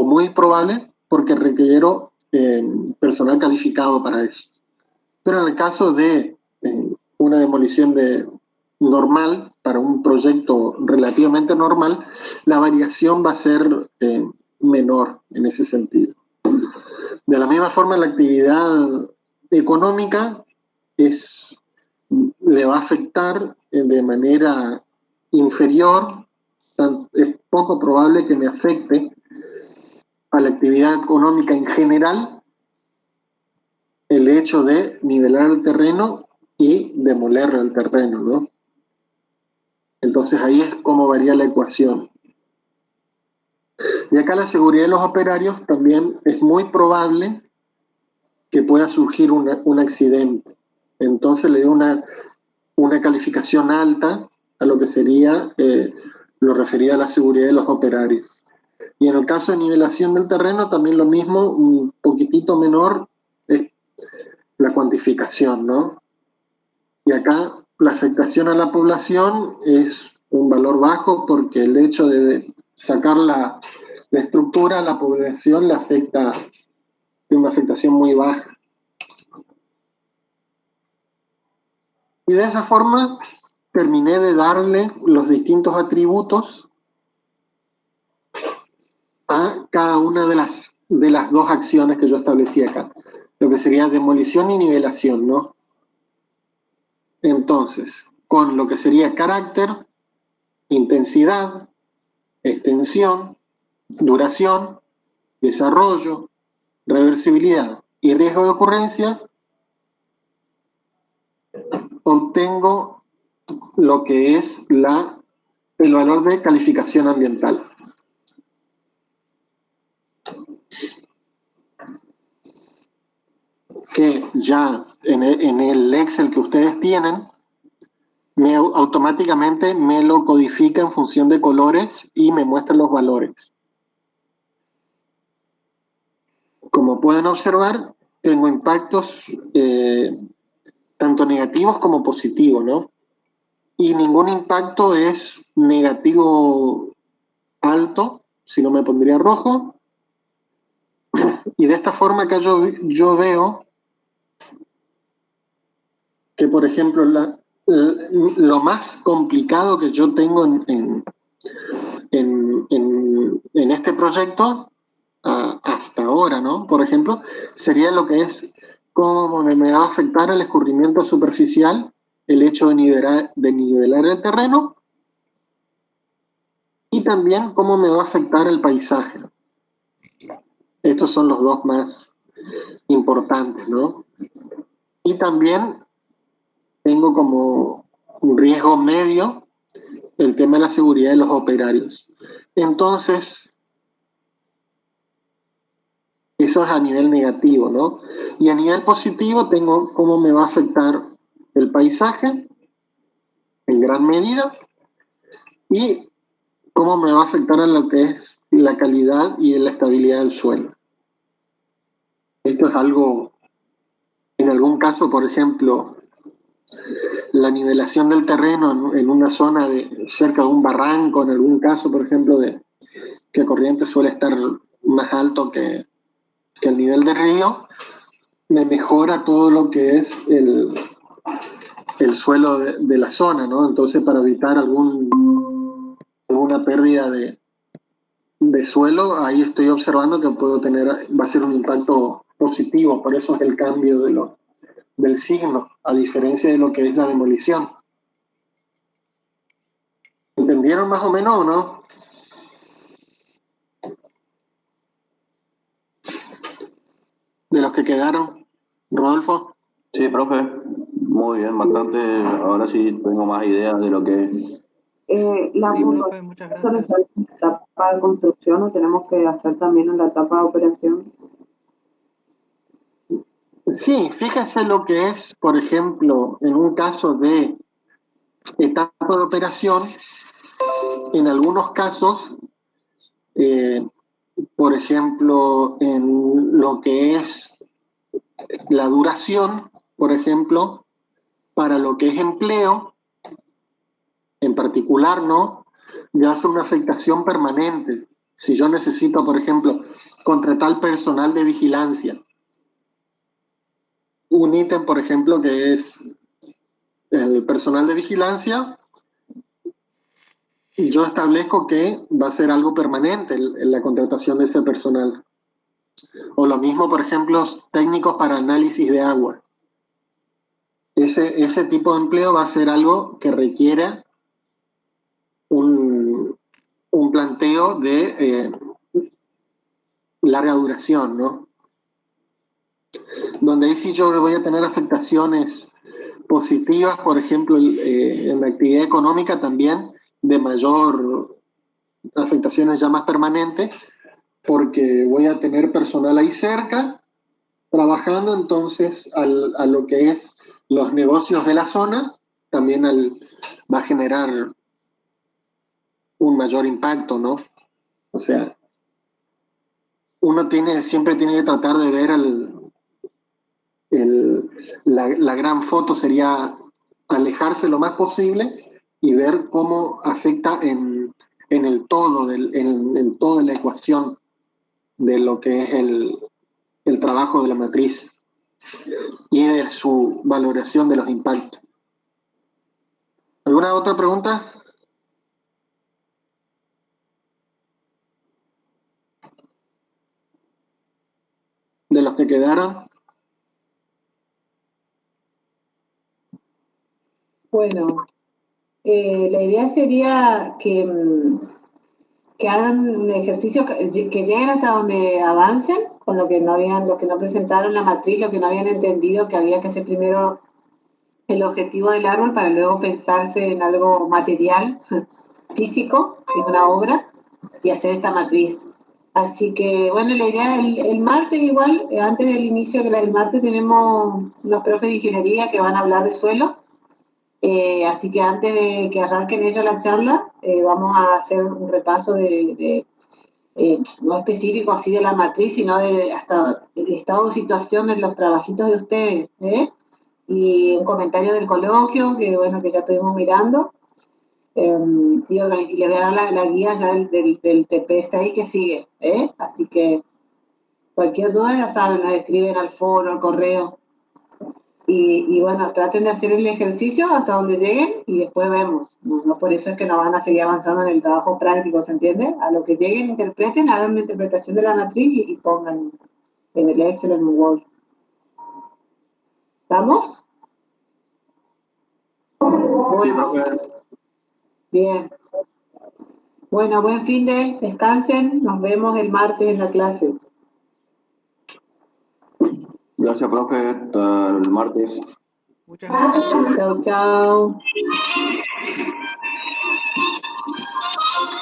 [SPEAKER 4] muy probable, porque requiero personal calificado para eso. Pero en el caso de una demolición normal, para un proyecto relativamente normal, la variación va a ser menor en ese sentido. De la misma forma, la actividad económica le va a afectar de manera inferior. Es poco probable que me afecte a la actividad económica en general el hecho de nivelar el terreno y demoler el terreno, ¿no? Entonces ahí es como varía la ecuación. Y acá la seguridad de los operarios también es muy probable que pueda surgir un accidente. Entonces le doy una calificación alta a lo que sería lo referido a la seguridad de los operarios. Y en el caso de nivelación del terreno también lo mismo, un poquitito menor la cuantificación, ¿no? Y acá la afectación a la población es un valor bajo porque el hecho de sacar la estructura a la población le afecta, tiene una afectación muy baja. Y de esa forma terminé de darle los distintos atributos a cada una de las dos acciones que yo establecí acá, lo que sería demolición y nivelación, ¿no? Entonces, con lo que sería carácter, intensidad, extensión, duración, desarrollo, reversibilidad y riesgo de ocurrencia, obtengo lo que es el valor de calificación ambiental. Que ya en el Excel que ustedes tienen, automáticamente me lo codifica en función de colores y me muestra los valores. Como pueden observar, tengo impactos tanto negativos como positivos, ¿no? Y ningún impacto es negativo alto, si no me pondría rojo. Y de esta forma acá yo veo que, por ejemplo, lo más complicado que yo tengo en este proyecto hasta ahora, ¿no? Por ejemplo, sería lo que es cómo me va a afectar el escurrimiento superficial, el hecho de nivelar el terreno, y también cómo me va a afectar el paisaje. Estos son los dos más importantes, ¿no? Y también tengo como un riesgo medio el tema de la seguridad de los operarios. Entonces, eso es a nivel negativo, ¿no? Y a nivel positivo tengo cómo me va a afectar el paisaje en gran medida y cómo me va a afectar a lo que es la calidad y la estabilidad del suelo. Esto es algo, en algún caso, por ejemplo, la nivelación del terreno en una zona cerca de un barranco, en algún caso, por ejemplo, que corriente suele estar más alto que el nivel del río, me mejora todo lo que es el suelo de la zona, ¿no? Entonces, para evitar alguna pérdida de suelo, ahí estoy observando que va a ser un impacto positivo, por eso es el cambio del signo, a diferencia de lo que es la demolición. ¿Entendieron más o menos o no? De los que quedaron, Rodolfo.
[SPEAKER 6] Sí, profe, muy bien, bastante. Ahora sí tengo más idea de lo que es.
[SPEAKER 2] La
[SPEAKER 8] Sí,
[SPEAKER 2] puntuación
[SPEAKER 8] profe, muchas gracias.
[SPEAKER 2] en la etapa de construcción o tenemos que hacer también en la etapa de operación.
[SPEAKER 4] Sí, fíjense lo que es, por ejemplo, en un caso de etapa de operación, en algunos casos, por ejemplo, en lo que es la duración, por ejemplo, para lo que es empleo, en particular, ¿no? Ya hace una afectación permanente. Si yo necesito, por ejemplo, contratar personal de vigilancia, un ítem, por ejemplo, que es el personal de vigilancia, yo establezco que va a ser algo permanente en la contratación de ese personal. O lo mismo, por ejemplo, técnicos para análisis de agua. Ese tipo de empleo va a ser algo que requiera un planteo de larga duración, ¿no? Donde ahí sí yo voy a tener afectaciones positivas, por ejemplo, en la actividad económica también, de mayor afectaciones ya más permanentes, porque voy a tener personal ahí cerca, trabajando, entonces a lo que es los negocios de la zona, también va a generar un mayor impacto, ¿no? O sea, uno siempre tiene que tratar de ver la gran foto, sería alejarse lo más posible y ver cómo afecta en el todo, en toda la ecuación de lo que es el trabajo de la matriz y de su valoración de los impactos. ¿Alguna otra pregunta? ¿De los que quedaron?
[SPEAKER 1] Bueno, la idea sería que hagan un ejercicio, que lleguen hasta donde avancen, con lo que los que no presentaron la matriz, lo que no habían entendido, que había que hacer primero el objetivo del árbol para luego pensarse en algo material, físico, que es una obra, y hacer esta matriz. Así que, bueno, la idea, el martes igual, antes del inicio, el martes tenemos los profes de ingeniería que van a hablar de suelo. Así que antes de que arranquen ellos la charla, vamos a hacer un repaso no específico así de la matriz, sino hasta el estado de situación de los trabajitos de ustedes, y un comentario del coloquio, que bueno, que ya estuvimos mirando, y les voy a dar la guía ya del TP6 que sigue, así que cualquier duda ya saben, nos escriben al foro, al correo. Y bueno, traten de hacer el ejercicio hasta donde lleguen y después vemos. No por eso es que no van a seguir avanzando en el trabajo práctico, ¿se entiende? A lo que lleguen, interpreten, hagan una interpretación de la matriz y pongan en el Excel o en el Word. ¿Estamos? Bueno. Bien. Bueno, buen fin de, descansen, nos vemos el martes en la clase.
[SPEAKER 6] Gracias, profe. Hasta el martes.
[SPEAKER 8] Muchas gracias.
[SPEAKER 1] Chau, chau.